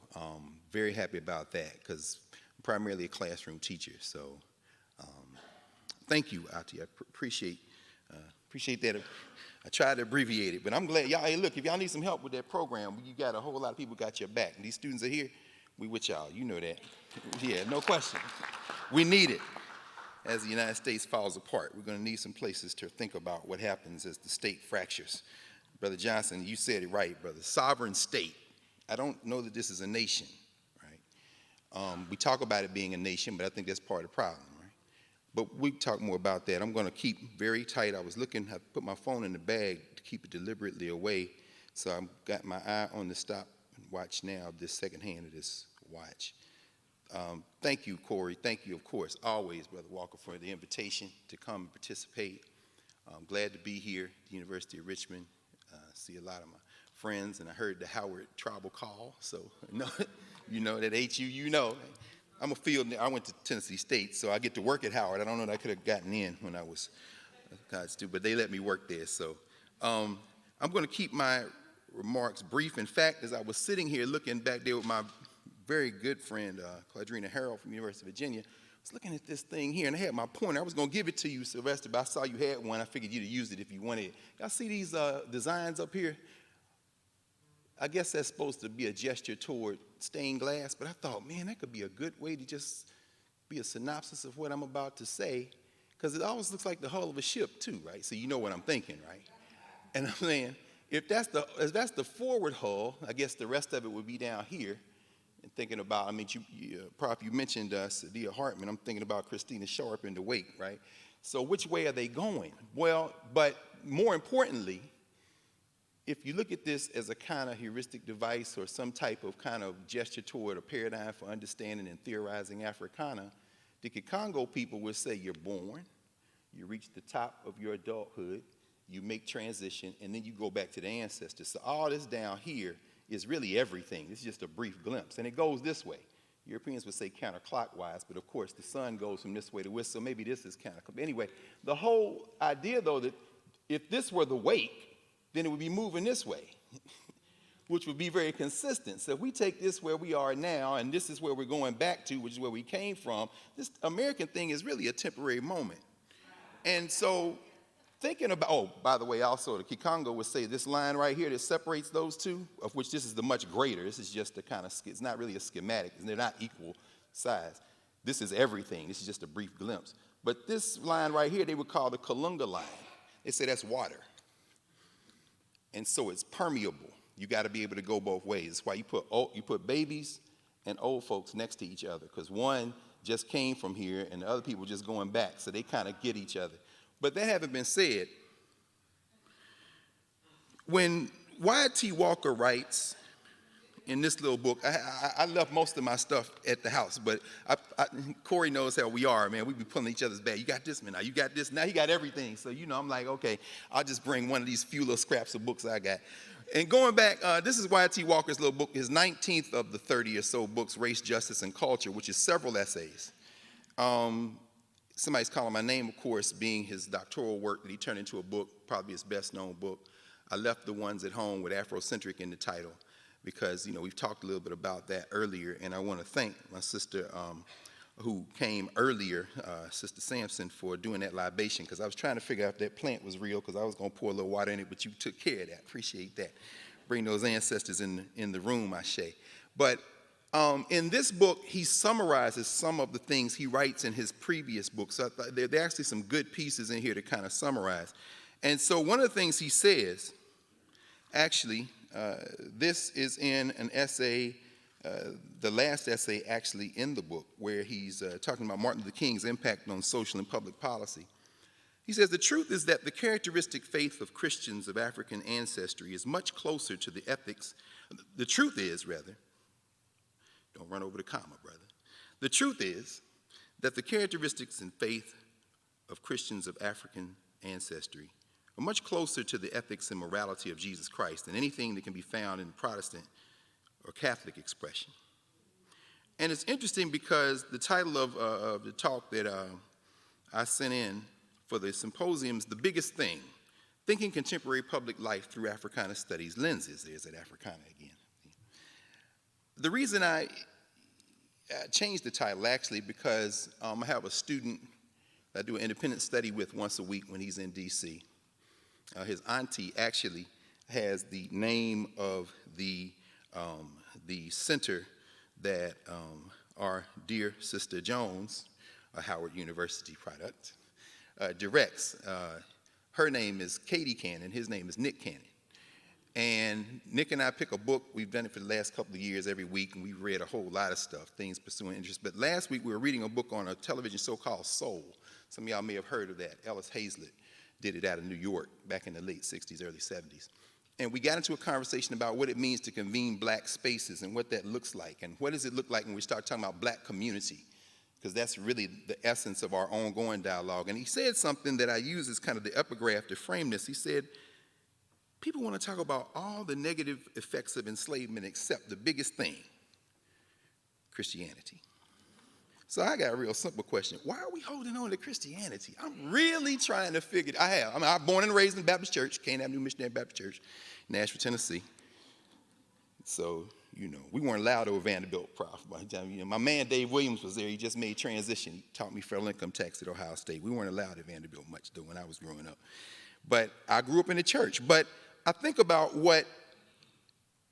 very happy about that, because I'm primarily a classroom teacher. So thank you, Atiya. I appreciate that. I tried to abbreviate it, but I'm glad. Y'all, hey, look, if y'all need some help with that program, you got a whole lot of people got your back. And these students are here. We with y'all. You know that. Yeah, no question. We need it. As the United States falls apart, we're going to need some places to think about what happens as the state fractures. Brother Johnson, you said it right, brother. Sovereign state. I don't know that this is a nation, right? We talk about it being a nation, but I think that's part of the problem, right? But we talk more about that. I'm going to keep very tight. I put my phone in the bag to keep it deliberately away. So I've got my eye on the stop and watch now of this second hand of this watch. Thank you, Corey. Thank you, of course, always, Brother Walker, for the invitation to come and participate. I'm glad to be here at the University of Richmond. See a lot of my friends, and I heard the Howard tribal call, so you know that HU, you know. I'm a field, I went to Tennessee State, so I get to work at Howard. I don't know that I could have gotten in when I was a college student, but they let me work there. So I'm going to keep my remarks brief. In fact, as I was sitting here looking back there with my very good friend, Claudrina Harrell from University of Virginia, was looking at this thing here, and I had my pointer. I was going to give it to you, Sylvester, but I saw you had one. I figured you'd have used it if you wanted it. Y'all see these designs up here? I guess that's supposed to be a gesture toward stained glass, but I thought, man, that could be a good way to just be a synopsis of what I'm about to say, because it always looks like the hull of a ship too, right? So you know what I'm thinking, right? And I'm saying, if that's the forward hull, I guess the rest of it would be down here. And thinking about, I mean, Prof, you mentioned Saidiya Hartman. I'm thinking about Christina Sharp in the wake, right? So which way are they going? Well, but more importantly, if you look at this as a kind of heuristic device or some type of kind of gesture toward a paradigm for understanding and theorizing Africana, the Kikongo people would say you're born, you reach the top of your adulthood, you make transition, and then you go back to the ancestors. So all this down here is really everything. It's just a brief glimpse. And it goes this way. Europeans would say counterclockwise, but of course the sun goes from this way to this, so maybe this is counterclockwise. Anyway, the whole idea, though, that if this were the wake, then it would be moving this way, which would be very consistent. So if we take this where we are now, and this is where we're going back to, which is where we came from, this American thing is really a temporary moment. And so thinking about, oh, by the way, also the Kikongo would say this line right here that separates those two, of which this is the much greater. This is just a kind of, it's not really a schematic. They're not equal size. This is everything. This is just a brief glimpse. But this line right here, they would call the Kalunga line. They say that's water. And so it's permeable. You got to be able to go both ways. That's why you put babies and old folks next to each other, because one just came from here and the other people just going back, so they kind of get each other. But that having been said, when Y.T. Walker writes in this little book, I left most of my stuff at the house, but Corey knows how we are, man. We be pulling each other's bag. You got this, man. Now you got this. Now he got everything. So, you know, I'm like, okay, I'll just bring one of these few little scraps of books I got. And going back, this is Y.T. Walker's little book, his 19th of the 30 or so books, Race, Justice, and Culture, which is several essays. Somebody's Calling My Name, of course, being his doctoral work that he turned into a book, probably his best-known book. I left the ones at home with Afrocentric in the title because, you know, we've talked a little bit about that earlier, and I want to thank my sister who came earlier, Sister Sampson, for doing that libation, because I was trying to figure out if that plant was real, because I was going to pour a little water in it, but you took care of that. Appreciate that. Bring those ancestors in the room, Ashe. But in this book, he summarizes some of the things he writes in his previous books. So there are actually some good pieces in here to kind of summarize. And so one of the things he says, actually, this is in an essay, the last essay actually in the book, where he's talking about Martin Luther King's impact on social and public policy. He says, the truth is that the characteristic faith of Christians of African ancestry is much closer to the ethics. The truth is, rather, don't run over the comma, brother. The truth is that the characteristics and faith of Christians of African ancestry are much closer to the ethics and morality of Jesus Christ than anything that can be found in Protestant or Catholic expression. And it's interesting because the title of the talk that I sent in for the symposium's The Biggest Thing, Thinking Contemporary Public Life Through Africana Studies Lenses. There's that Africana again. The reason I changed the title, actually, because I have a student that I do an independent study with once a week when he's in D.C. His auntie actually has the name of the center that our dear Sister Jones, a Howard University product, directs. Her name is Katie Cannon. His name is Nick Cannon. And Nick and I pick a book. We've done it for the last couple of years every week, and we've read a whole lot of stuff, things pursuing interest. But last week we were reading a book on a television show called Soul. Some of y'all may have heard of that. Ellis Hazlitt did it out of New York back in the late 60s, early 70s. And we got into a conversation about what it means to convene black spaces and what that looks like. And what does it look like when we start talking about black community? Because that's really the essence of our ongoing dialogue. And he said something that I use as kind of the epigraph to frame this. He said, people want to talk about all the negative effects of enslavement except the biggest thing, Christianity. So I got a real simple question. Why are we holding on to Christianity? I'm really trying to figure it. I'm born and raised in Baptist Church, Cane Avenue Missionary Baptist Church, Nashville, Tennessee. So we weren't allowed to Vanderbilt Prof. My man Dave Williams was there. He just made transition. He taught me federal income tax at Ohio State. We weren't allowed at Vanderbilt much, though, when I was growing up. But I grew up in the church. But I think about what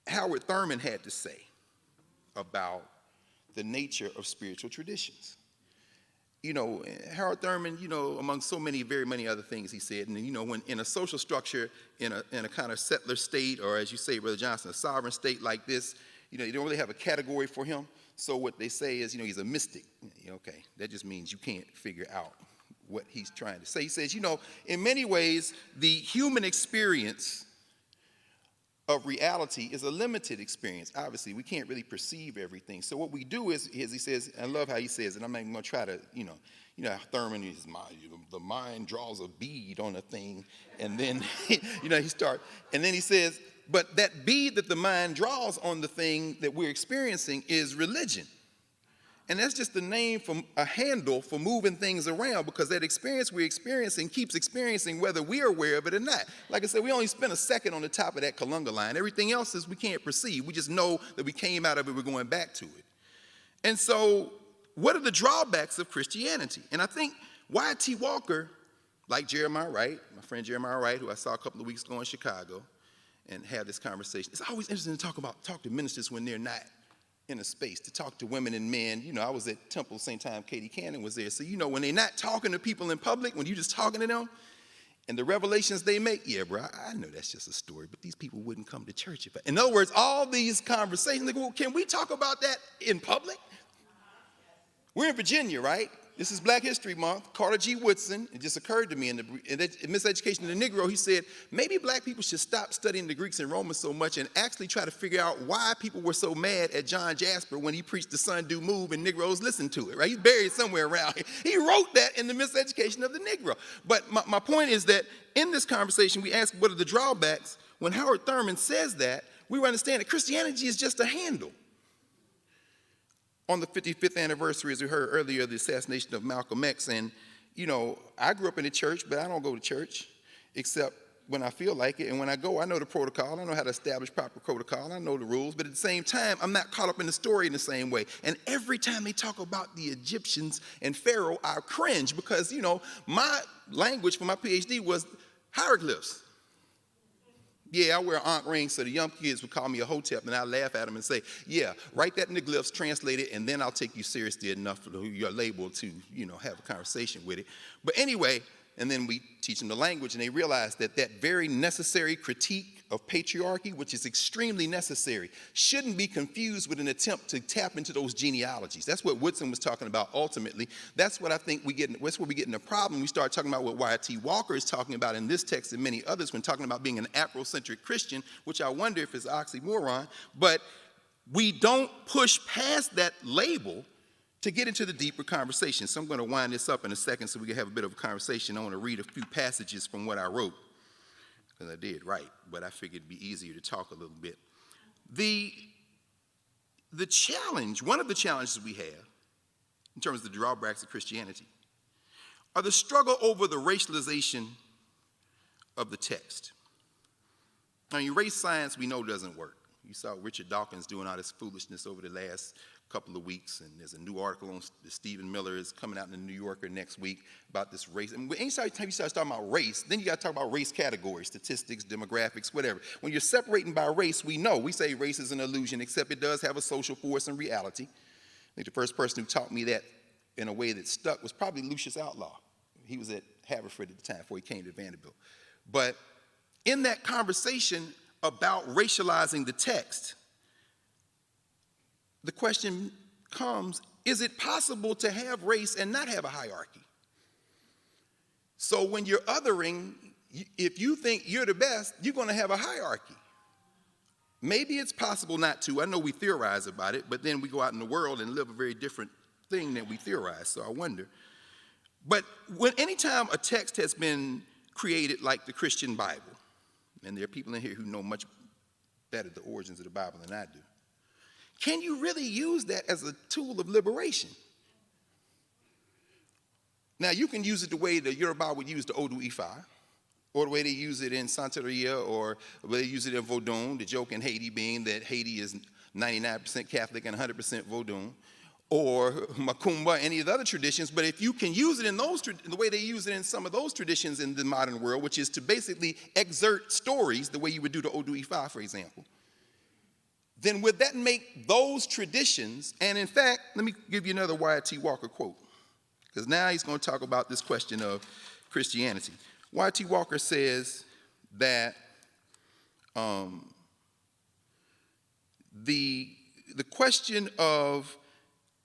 Howard Thurman had to say about the nature of spiritual traditions. Howard Thurman, among so many, very many other things he said, and when in a social structure, in a kind of settler state, or as you say, Brother Johnson, a sovereign state like this, you don't really have a category for him. So what they say is, he's a mystic. Okay, that just means you can't figure out what he's trying to say. He says, in many ways, the human experience of reality is a limited experience. Obviously, we can't really perceive everything. So what we do is he says, I love how he says it, I'm not even going to try to, Thurman is the mind draws a bead on a thing, and then, and then he says, but that bead that the mind draws on the thing that we're experiencing is religion. And that's just the name for a handle for moving things around, because that experience we're experiencing keeps experiencing whether we're aware of it or not. Like I said, we only spent a second on the top of that Kalunga line. Everything else is we can't perceive. We just know that we came out of it, we're going back to it. And so what are the drawbacks of Christianity? And I think Y.T. Walker, like Jeremiah Wright, my friend Jeremiah Wright, who I saw a couple of weeks ago in Chicago, and have this conversation. It's always interesting to talk to ministers when they're not in a space, to talk to women and men. I was at Temple St. Time, Katie Cannon was there. So, when they're not talking to people in public, when you're just talking to them, and the revelations they make, yeah, bro, I know that's just a story, but these people wouldn't come to church. In other words, all these conversations, well, can we talk about that in public? We're in Virginia, right? This is Black History Month. Carter G. Woodson, it just occurred to me in Miseducation of the Negro, he said, maybe black people should stop studying the Greeks and Romans so much and actually try to figure out why people were so mad at John Jasper when he preached the sun do move and Negroes listened to it, right? He's buried somewhere around here. He wrote that in the Miseducation of the Negro. But my point is that in this conversation, we ask what are the drawbacks. When Howard Thurman says that, we understand that Christianity is just a handle. On the 55th anniversary, as we heard earlier, of the assassination of Malcolm X. And, I grew up in the church, but I don't go to church except when I feel like it. And when I go, I know the protocol. I know how to establish proper protocol. I know the rules. But at the same time, I'm not caught up in the story in the same way. And every time they talk about the Egyptians and Pharaoh, I cringe because, my language for my PhD was hieroglyphs. Yeah, I wear an ankh ring, so the young kids would call me a hotep, and I laugh at them and say, yeah, write that in the glyphs, translate it, and then I'll take you seriously enough for your label to, have a conversation with it. But anyway, and then we teach them the language, and they realize that that very necessary critique of patriarchy, which is extremely necessary, shouldn't be confused with an attempt to tap into those genealogies. That's what Woodson was talking about ultimately. That's what I think that's where we get in the problem. We start talking about what Y.T. Walker is talking about in this text and many others when talking about being an Afrocentric Christian, which I wonder if it's oxymoron, but we don't push past that label to get into the deeper conversation. So I'm going to wind this up in a second so we can have a bit of a conversation. I want to read a few passages from what I wrote, because I did write, but I figured it'd be easier to talk a little bit. The challenge, one of the challenges we have in terms of the drawbacks of Christianity are the struggle over the racialization of the text. Now, race science we know doesn't work. You saw Richard Dawkins doing all this foolishness over the last couple of weeks, and there's a new article on Stephen Miller is coming out in the New Yorker next week about this race. And anytime you start talking about race, then you got to talk about race categories, statistics, demographics, whatever. When you're separating by race, we say race is an illusion, except it does have a social force and reality. I think the first person who taught me that in a way that stuck was probably Lucius Outlaw. He was at Haverford at the time before he came to Vanderbilt. But in that conversation about racializing the text, the question comes, is it possible to have race and not have a hierarchy? So when you're othering, if you think you're the best, you're going to have a hierarchy. Maybe it's possible not to. I know we theorize about it, but then we go out in the world and live a very different thing than we theorize, so I wonder. But anytime a text has been created like the Christian Bible, and there are people in here who know much better the origins of the Bible than I do, can you really use that as a tool of liberation? Now, you can use it the way the Yoruba would use the Odu Ifa, or the way they use it in Santeria, or the way they use it in Vodun, the joke in Haiti being that Haiti is 99% Catholic and 100% Vodun, or Macumba, any of the other traditions. But if you can use it in the way they use it in some of those traditions in the modern world, which is to basically exert stories the way you would do to Odu Ifa, for example, then would that make those traditions, and in fact, let me give you another Y.T. Walker quote, because now he's going to talk about this question of Christianity. Y.T. Walker says that the question of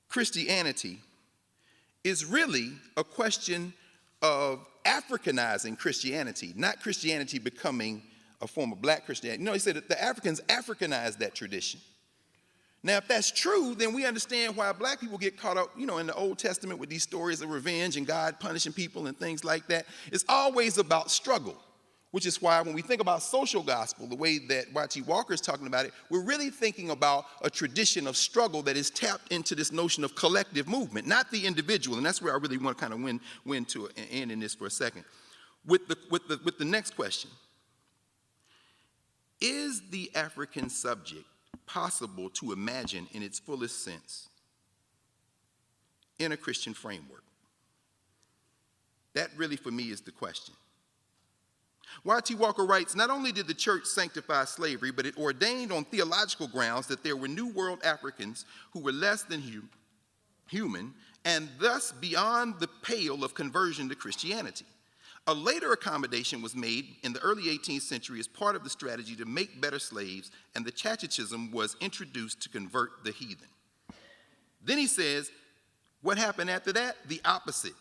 Christianity is really a question of Africanizing Christianity, not Christianity becoming a form of black Christianity. No, he said that the Africans Africanized that tradition. Now, if that's true, then we understand why black people get caught up, in the Old Testament with these stories of revenge and God punishing people and things like that. It's always about struggle, which is why when we think about social gospel, the way that Y.T. Walker is talking about it, we're really thinking about a tradition of struggle that is tapped into this notion of collective movement, not the individual. And that's where I really want to kind of win to an end in this for a second. With the next question, is the African subject possible to imagine in its fullest sense in a Christian framework? That really, for me, is the question. Y.T. Walker writes, not only did the church sanctify slavery, but it ordained on theological grounds that there were New World Africans who were less than human and thus beyond the pale of conversion to Christianity. A later accommodation was made in the early 18th century as part of the strategy to make better slaves, and the Chachism was introduced to convert the heathen. Then he says, what happened after that? The opposite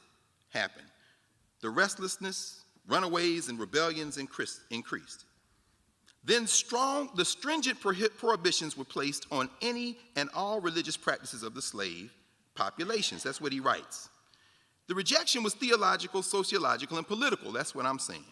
happened. The restlessness, runaways, and rebellions increased. Then the stringent prohibitions were placed on any and all religious practices of the slave populations. That's what he writes. The rejection was theological, sociological, and political. That's what I'm saying.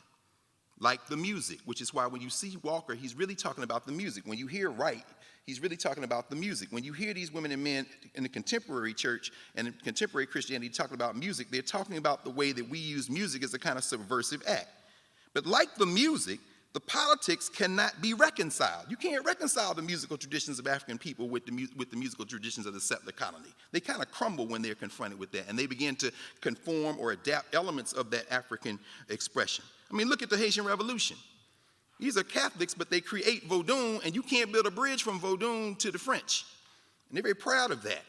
Like the music, which is why when you see Walker, he's really talking about the music. When you hear Wright, he's really talking about the music. When you hear these women and men in the contemporary church and in contemporary Christianity talking about music, they're talking about the way that we use music as a kind of subversive act. But like the music, the politics cannot be reconciled. You can't reconcile the musical traditions of African people with the musical traditions of the settler colony. They kind of crumble when they're confronted with that, and they begin to conform or adapt elements of that African expression. I mean, look at the Haitian Revolution. These are Catholics, but they create Vodun, and you can't build a bridge from Vodun to the French. And they're very proud of that.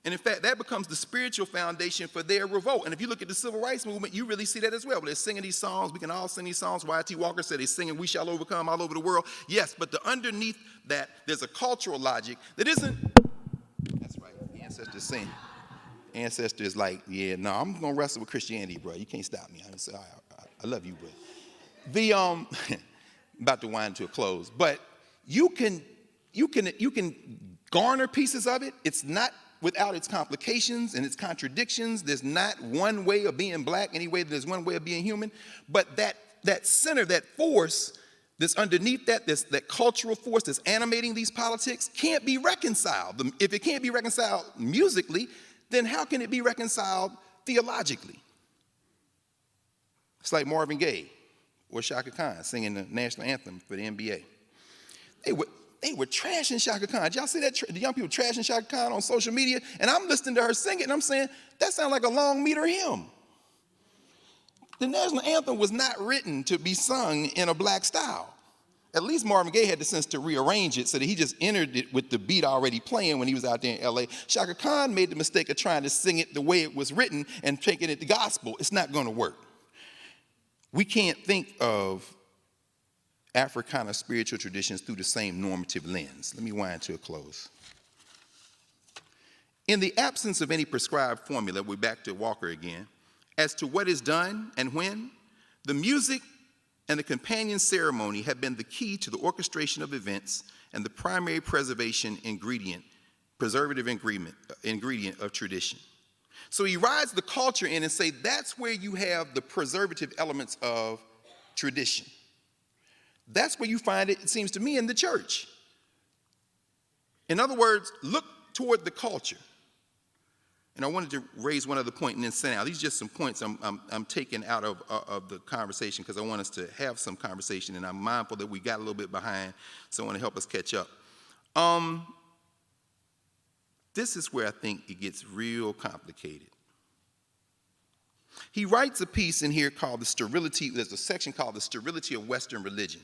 And in fact, that becomes the spiritual foundation for their revolt. And if you look at the civil rights movement, you really see that as well. They're singing these songs. We can all sing these songs. Y.T. Walker said they're singing "We Shall Overcome" all over the world. Yes, but underneath that, there's a cultural logic that isn't. That's right. The ancestors sing. Ancestors like, yeah, no, I'm going to wrestle with Christianity, bro. You can't stop me. I love you, bro. About to wind to a close. But you can garner pieces of it. It's not without its complications and its contradictions. There's not one way of being black any way that there's one way of being human. But that center, that force that's underneath that cultural force that's animating these politics can't be reconciled. If it can't be reconciled musically, then how can it be reconciled theologically? It's like Marvin Gaye or Shaka Khan singing the national anthem for the NBA. They were trashing Shaka Khan. Did y'all see that? The young people trashing Shaka Khan on social media, and I'm listening to her sing it, and I'm saying, that sounds like a long meter hymn. The national anthem was not written to be sung in a black style. At least Marvin Gaye had the sense to rearrange it so that he just entered it with the beat already playing when he was out there in LA. Shaka Khan made the mistake of trying to sing it the way it was written and taking it to gospel. It's not going to work. We can't think of Africana spiritual traditions through the same normative lens. Let me wind to a close. In the absence of any prescribed formula, we're back to Walker again, as to what is done and when, the music and the companion ceremony have been the key to the orchestration of events and the primary preservative ingredient of tradition. So he rides the culture in and say that's where you have the preservative elements of tradition. That's where you find it, it seems to me, in the church. In other words, look toward the culture. And I wanted to raise one other point and then sit down. These are just some points I'm taking out of the conversation because I want us to have some conversation, and I'm mindful that we got a little bit behind, so I want to help us catch up. This is where I think it gets real complicated. He writes a piece in here called the Sterility, there's a section called the Sterility of Western Religion.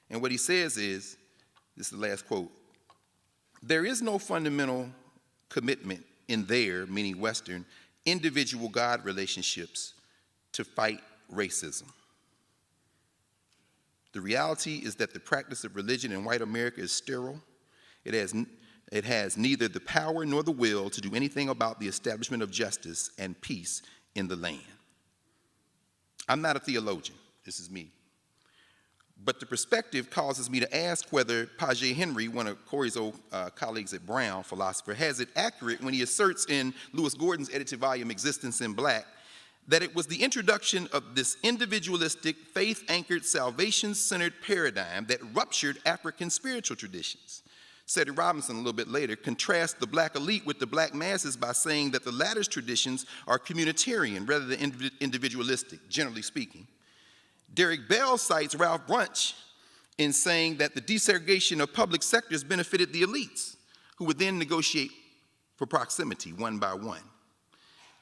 And what he says is, this is the last quote, there is no fundamental commitment in their, meaning Western, individual God relationships to fight racism. The reality is that the practice of religion in white America is sterile. It has neither the power nor the will to do anything about the establishment of justice and peace in the land. I'm not a theologian, this is me. But the perspective causes me to ask whether Page Henry, one of Corey's old colleagues at Brown, philosopher, has it accurate when he asserts in Lewis Gordon's edited volume, Existence in Black, that it was the introduction of this individualistic, faith-anchored, salvation-centered paradigm that ruptured African spiritual traditions. Seti Robinson, a little bit later, contrasts the black elite with the black masses by saying that the latter's traditions are communitarian rather than individualistic, generally speaking. Derek Bell cites Ralph Brunch in saying that the desegregation of public sectors benefited the elites, who would then negotiate for proximity one by one.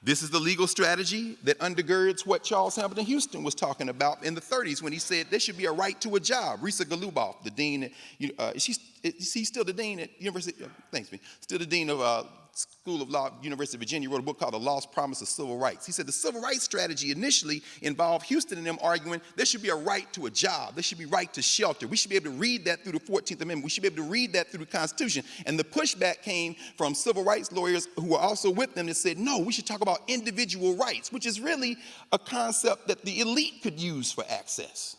This is the legal strategy that undergirds what Charles Hamilton Houston was talking about in the 30s when he said there should be a right to a job. Risa Goluboff, the dean, is he still the dean at University? Thanks, me. Still the dean of School of Law, University of Virginia, wrote a book called The Lost Promise of Civil Rights. He said the civil rights strategy initially involved Houston and them arguing there should be a right to a job, there should be right to shelter. We should be able to read that through the 14th Amendment. We should be able to read that through the Constitution. And the pushback came from civil rights lawyers who were also with them that said, no, we should talk about individual rights, which is really a concept that the elite could use for access.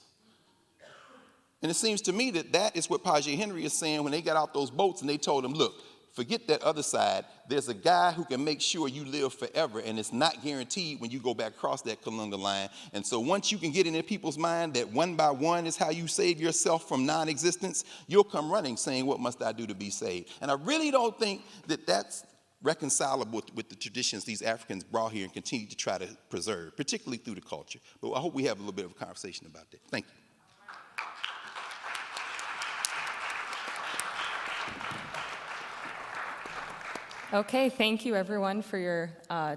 And it seems to me that that is what Page Henry is saying when they got out those boats and they told him, look, forget that other side. There's a guy who can make sure you live forever, and it's not guaranteed when you go back across that Kalunga line. And so once you can get into people's mind that one by one is how you save yourself from non-existence, you'll come running saying, what must I do to be saved? And I really don't think that that's reconcilable with the traditions these Africans brought here and continue to try to preserve, particularly through the culture. But I hope we have a little bit of a conversation about that. Thank you. Okay, thank you everyone for your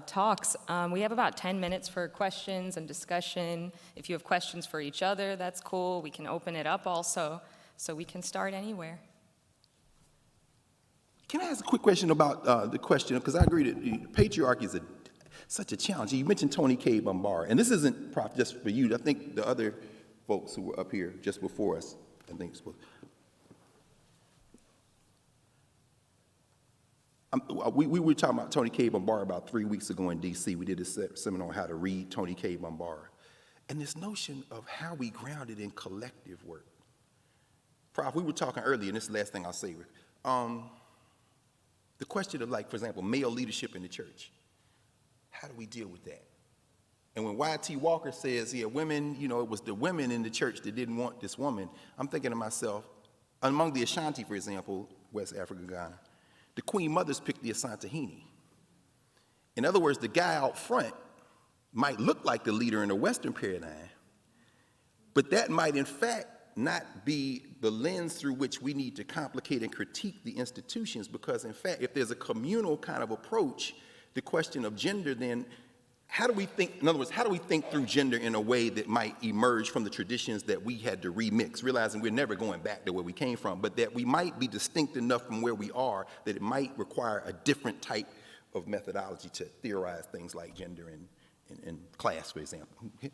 talks. We have about 10 minutes for questions and discussion. If you have questions for each other, that's cool. We can open it up also, so we can start anywhere. Can I ask a quick question about the question, because I agree that patriarchy is such a challenge. You mentioned Tony K. Bambara, and this isn't just for you. I think the other folks who were up here just before us, I think it's we were talking about Tony K. Bambara about 3 weeks ago in D.C. We did a seminar on how to read Tony K. Bambara. And this notion of how we ground it in collective work. Prof, we were talking earlier, and this is the last thing I'll say. The question of, like, for example, male leadership in the church. How do we deal with that? And when Y.T. Walker says, yeah, women, you know, it was the women in the church that didn't want this woman, I'm thinking to myself, among the Ashanti, for example, West Africa, Ghana, the Queen Mothers picked the Asantehene. In other words, the guy out front might look like the leader in the Western paradigm, but that might in fact not be the lens through which we need to complicate and critique the institutions, because in fact, if there's a communal kind of approach, the question of gender, then how do we think, in other words, how do we think through gender in a way that might emerge from the traditions that we had to remix, realizing we're never going back to where we came from, but that we might be distinct enough from where we are that it might require a different type of methodology to theorize things like gender and class, for example. Yeah.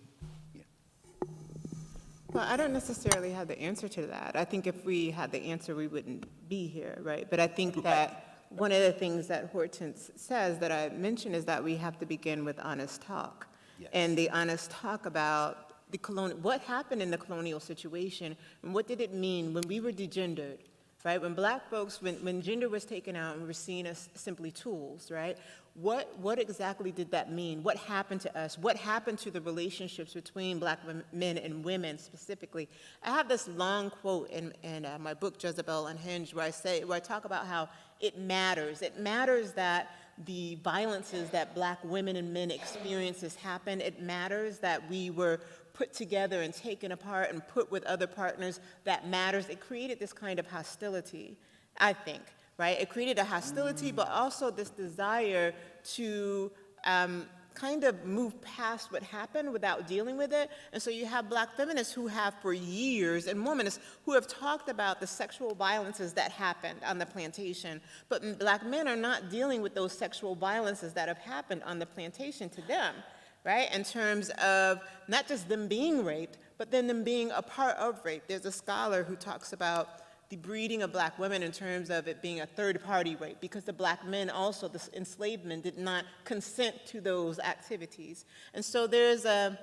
Well, I don't necessarily have the answer to that. I think if we had the answer, we wouldn't be here, right? But I think that one of the things that Hortense says that I mentioned is that we have to begin with honest talk. Yes. And the honest talk about what happened in the colonial situation, and what did it mean when we were degendered, right? When black folks, when gender was taken out and we were seen as simply tools, right? What exactly did that mean? What happened to us? What happened to the relationships between black men and women specifically? I have this long quote in my book, Jezebel Unhinged, where I talk about how it matters. It matters that the violences that black women and men experiences happen. It matters that we were put together and taken apart and put with other partners. That matters. It created this kind of hostility, I think, right? It created a hostility, but also this desire to kind of move past what happened without dealing with it. And so you have Black feminists who have for years, and womanists who have talked about the sexual violences that happened on the plantation, but Black men are not dealing with those sexual violences that have happened on the plantation to them, right? In terms of not just them being raped, but then them being a part of rape. There's a scholar who talks about the breeding of Black women in terms of it being a third-party rape, because the Black men also, the enslaved men, did not consent to those activities. And so there's a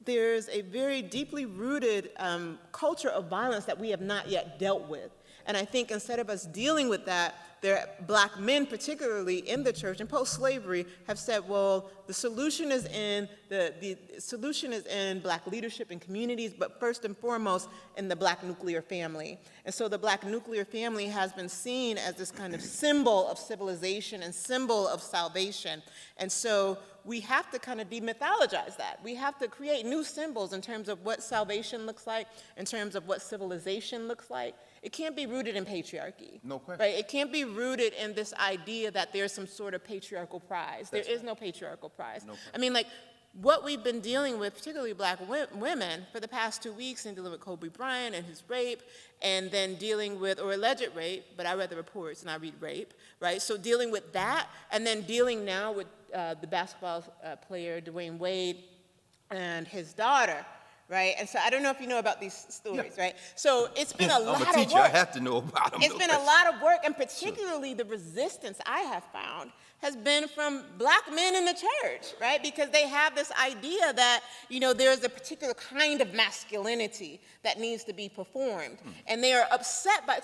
very deeply rooted culture of violence that we have not yet dealt with. And I think instead of us dealing with that, Black men, particularly in the church and post-slavery, have said, well, the solution is in the solution is in Black leadership and communities, but first and foremost in the Black nuclear family. And so the Black nuclear family has been seen as this kind of symbol of civilization and symbol of salvation. And so we have to kind of demythologize that. We have to create new symbols in terms of what salvation looks like, in terms of what civilization looks like. It can't be rooted in patriarchy. No question. Right? It can't be rooted in this idea that there's some sort of patriarchal prize. There is no patriarchal prize. No. I mean, like, what we've been dealing with, particularly Black women, for the past 2 weeks, and dealing with Kobe Bryant and his rape, and then dealing with, or alleged rape, but I read the reports and I read rape, right? So dealing with that, and then dealing now with the basketball player Dwayne Wade and his daughter, right? And so I don't know if you know about these stories, right? So it's been a lot of work. I'm a teacher, I have to know about them. It's been a lot of work, and particularly the resistance I have found has been from Black men in the church, right? Because they have this idea that, you know, there's a particular kind of masculinity that needs to be performed. And they are upset by,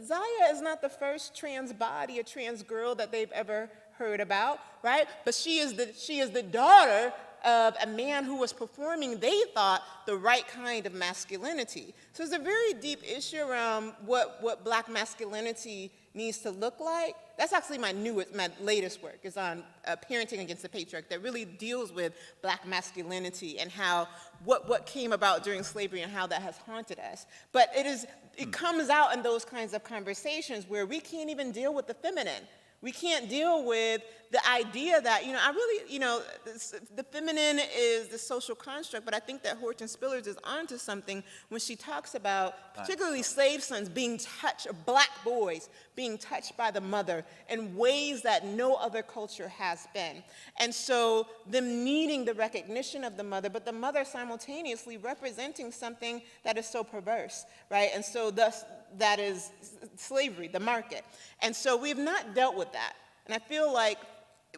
Zaya is not the first trans body or trans girl that they've ever heard about, right? But she is the daughter of a man who was performing, they thought, the right kind of masculinity. So there's a very deep issue around what Black masculinity needs to look like. That's actually my latest work, is on parenting against the patriarch, that really deals with Black masculinity and how, what came about during slavery and how that has haunted us. But it comes out in those kinds of conversations where we can't even deal with the feminine. We can't deal with the idea that, you know, I really, you know, the feminine is the social construct, but I think that Horton Spillers is onto something when she talks about particularly slave sons being touched, or Black boys being touched by the mother in ways that no other culture has been. And so them needing the recognition of the mother, but the mother simultaneously representing something that is so perverse, right? And so thus, that is slavery, the market. And so we've not dealt with that. And I feel like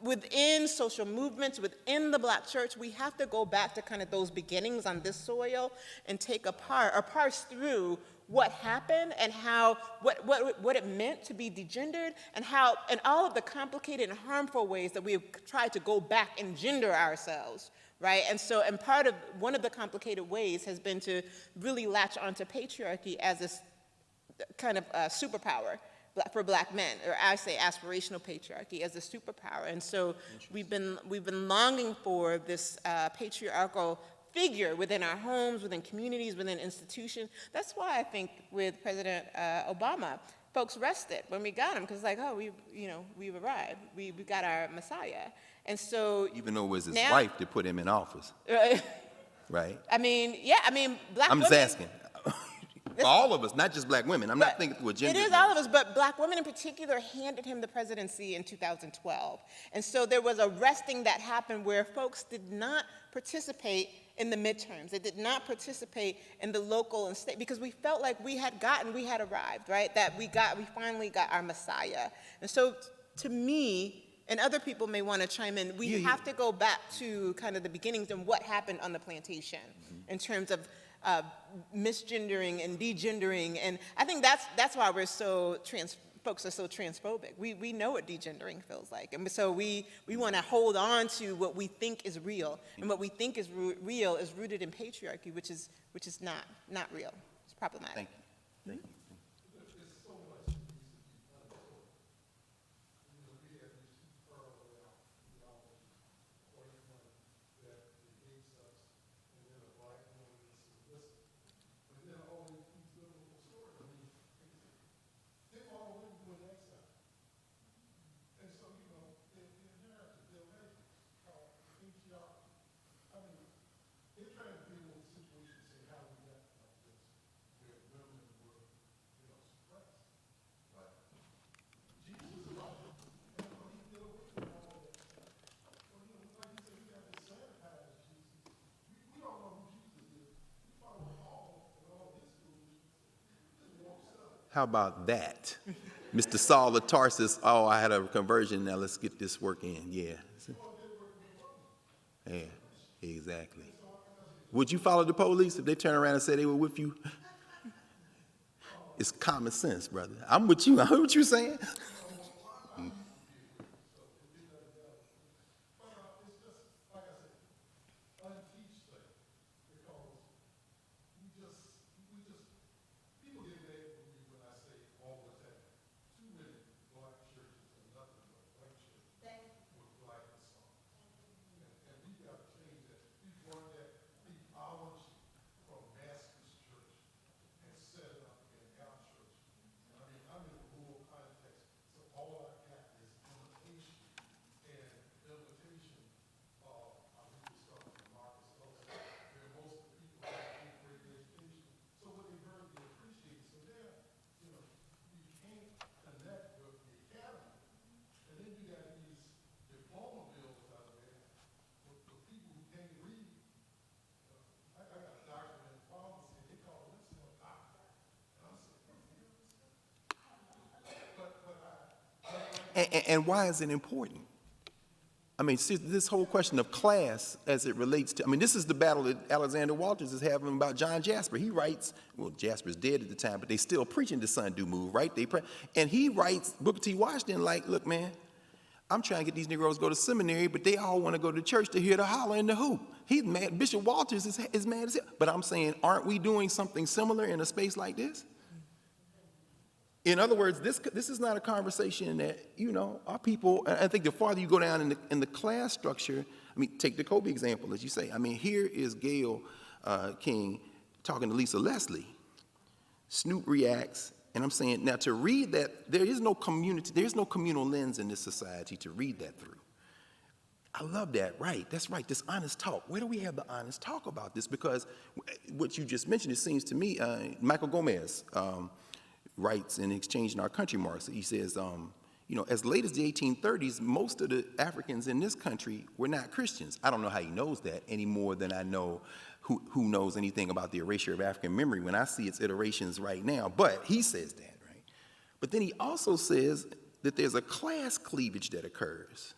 within social movements, within the Black church, we have to go back to kind of those beginnings on this soil and take apart or parse through what happened and how, what it meant to be degendered, and how, and all of the complicated and harmful ways that we've tried to go back and gender ourselves. Right? And so, and one of the complicated ways has been to really latch onto patriarchy as this kind of superpower for Black men, or I say aspirational patriarchy as a superpower. And so we've been longing for this patriarchal figure within our homes, within communities, within institutions. That's why I think with President Obama, folks rested when we got him, because like, oh, we've arrived. We got our Messiah. And so even though it was his wife that put him in office, right? I mean, yeah, Black I'm women, just asking. For all of us, not just Black women. I'm not thinking through a gender. It is all of us, but Black women in particular handed him the presidency in 2012. And so there was a resting that happened where folks did not participate in the midterms. They did not participate in the local and state, because we felt like we had arrived, right? That we finally got our Messiah. And so to me, and other people may want to chime in, we have to go back to kind of the beginnings and what happened on the plantation in terms of misgendering and degendering. And I think that's why folks are so transphobic. We know what degendering feels like. And so we want to hold on to what we think is real. And what we think is real is rooted in patriarchy, which is not real. It's problematic. Thank you. Thank you. How about that? Mr. Saul of Tarsus, oh, I had a conversion, now let's get this work in. Yeah. Yeah, exactly. Would you follow the police if they turn around and say they were with you? It's common sense, brother. I'm with you. I heard what you're saying. And why is it important? I mean, see, this whole question of class as it relates to, I mean, this is the battle that Alexander Walters is having about John Jasper. He writes, well, Jasper's dead at the time, but they still preaching the sun do move, right? And he writes, Booker T. Washington, like, look, man, I'm trying to get these Negroes to go to seminary, but they all want to go to church to hear the holler and the hoop. He's mad. Bishop Walters is mad as hell. But I'm saying, aren't we doing something similar in a space like this? In other words, this is not a conversation that, you know, our people, I think the farther you go down in the class structure, I mean, take the Kobe example, as you say. I mean, here is Gayle King talking to Lisa Leslie. Snoop reacts, and I'm saying, now to read that, there is no communal lens in this society to read that through. I love that, right, that's right, this honest talk. Where do we have the honest talk about this? Because what you just mentioned, it seems to me, Michael Gomez, writes in Exchanging Our Country Marks, he says, you know, as late as the 1830s, most of the Africans in this country were not Christians. I don't know how he knows that any more than I know who knows anything about the erasure of African memory when I see its iterations right now. But he says that, right? But then he also says that there's a class cleavage that occurs.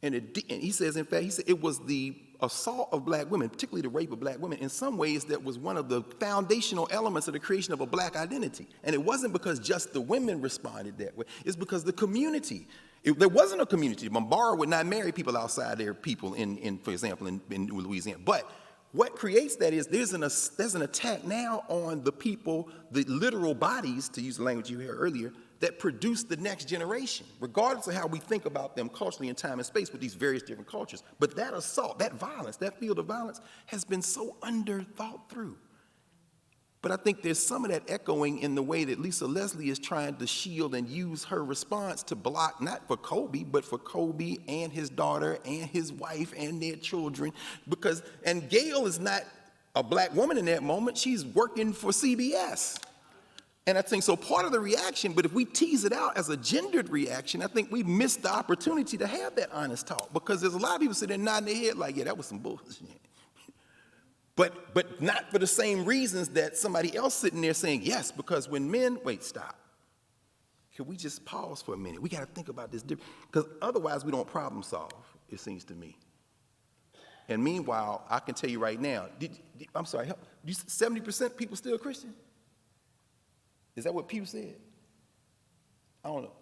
And he says, in fact, he said it was the assault of black women, particularly the rape of black women, in some ways that was one of the foundational elements of the creation of a black identity. And it wasn't because just the women responded that way. It's because the community, there wasn't a community. Bombara would not marry people outside their people, for example, in Louisiana. But what creates that is there's an attack now on the people, the literal bodies, to use the language you heard earlier, that produce the next generation, regardless of how we think about them culturally in time and space with these various different cultures. But that assault, that violence, that field of violence has been so underthought through. But I think there's some of that echoing in the way that Lisa Leslie is trying to shield and use her response to block, not for Kobe, but for Kobe and his daughter and his wife and their children. And Gayle is not a black woman in that moment, she's working for CBS. And I think so part of the reaction, but if we tease it out as a gendered reaction, I think we missed the opportunity to have that honest talk, because there's a lot of people sitting there nodding their head like, yeah, that was some bullshit. But not for the same reasons that somebody else sitting there saying, yes, because when men, wait, stop. Can we just pause for a minute? We got to think about this different, because otherwise we don't problem solve, it seems to me. And meanwhile, I can tell you right now, I'm sorry, 70% people still Christian? Is that what Pew said? I don't know.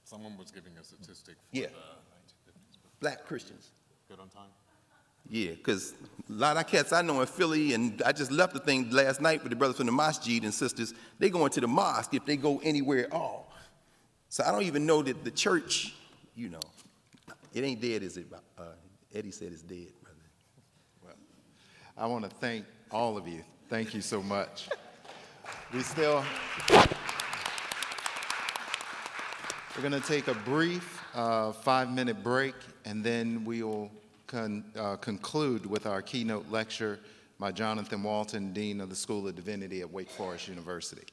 Someone was giving a statistic for Yeah. the Black Christians. Good on time? Yeah, because a lot of cats I know in Philly, and I just left the thing last night with the brothers from the masjid and sisters, they go into the mosque if they go anywhere at all. So I don't even know that the church, you know, it ain't dead, is it? Eddie said it's dead, brother. Well, I want to thank all of you. Thank you so much. We're going to take a brief 5-minute break, and then we will conclude with our keynote lecture by Jonathan Walton, Dean of the School of Divinity at Wake Forest University.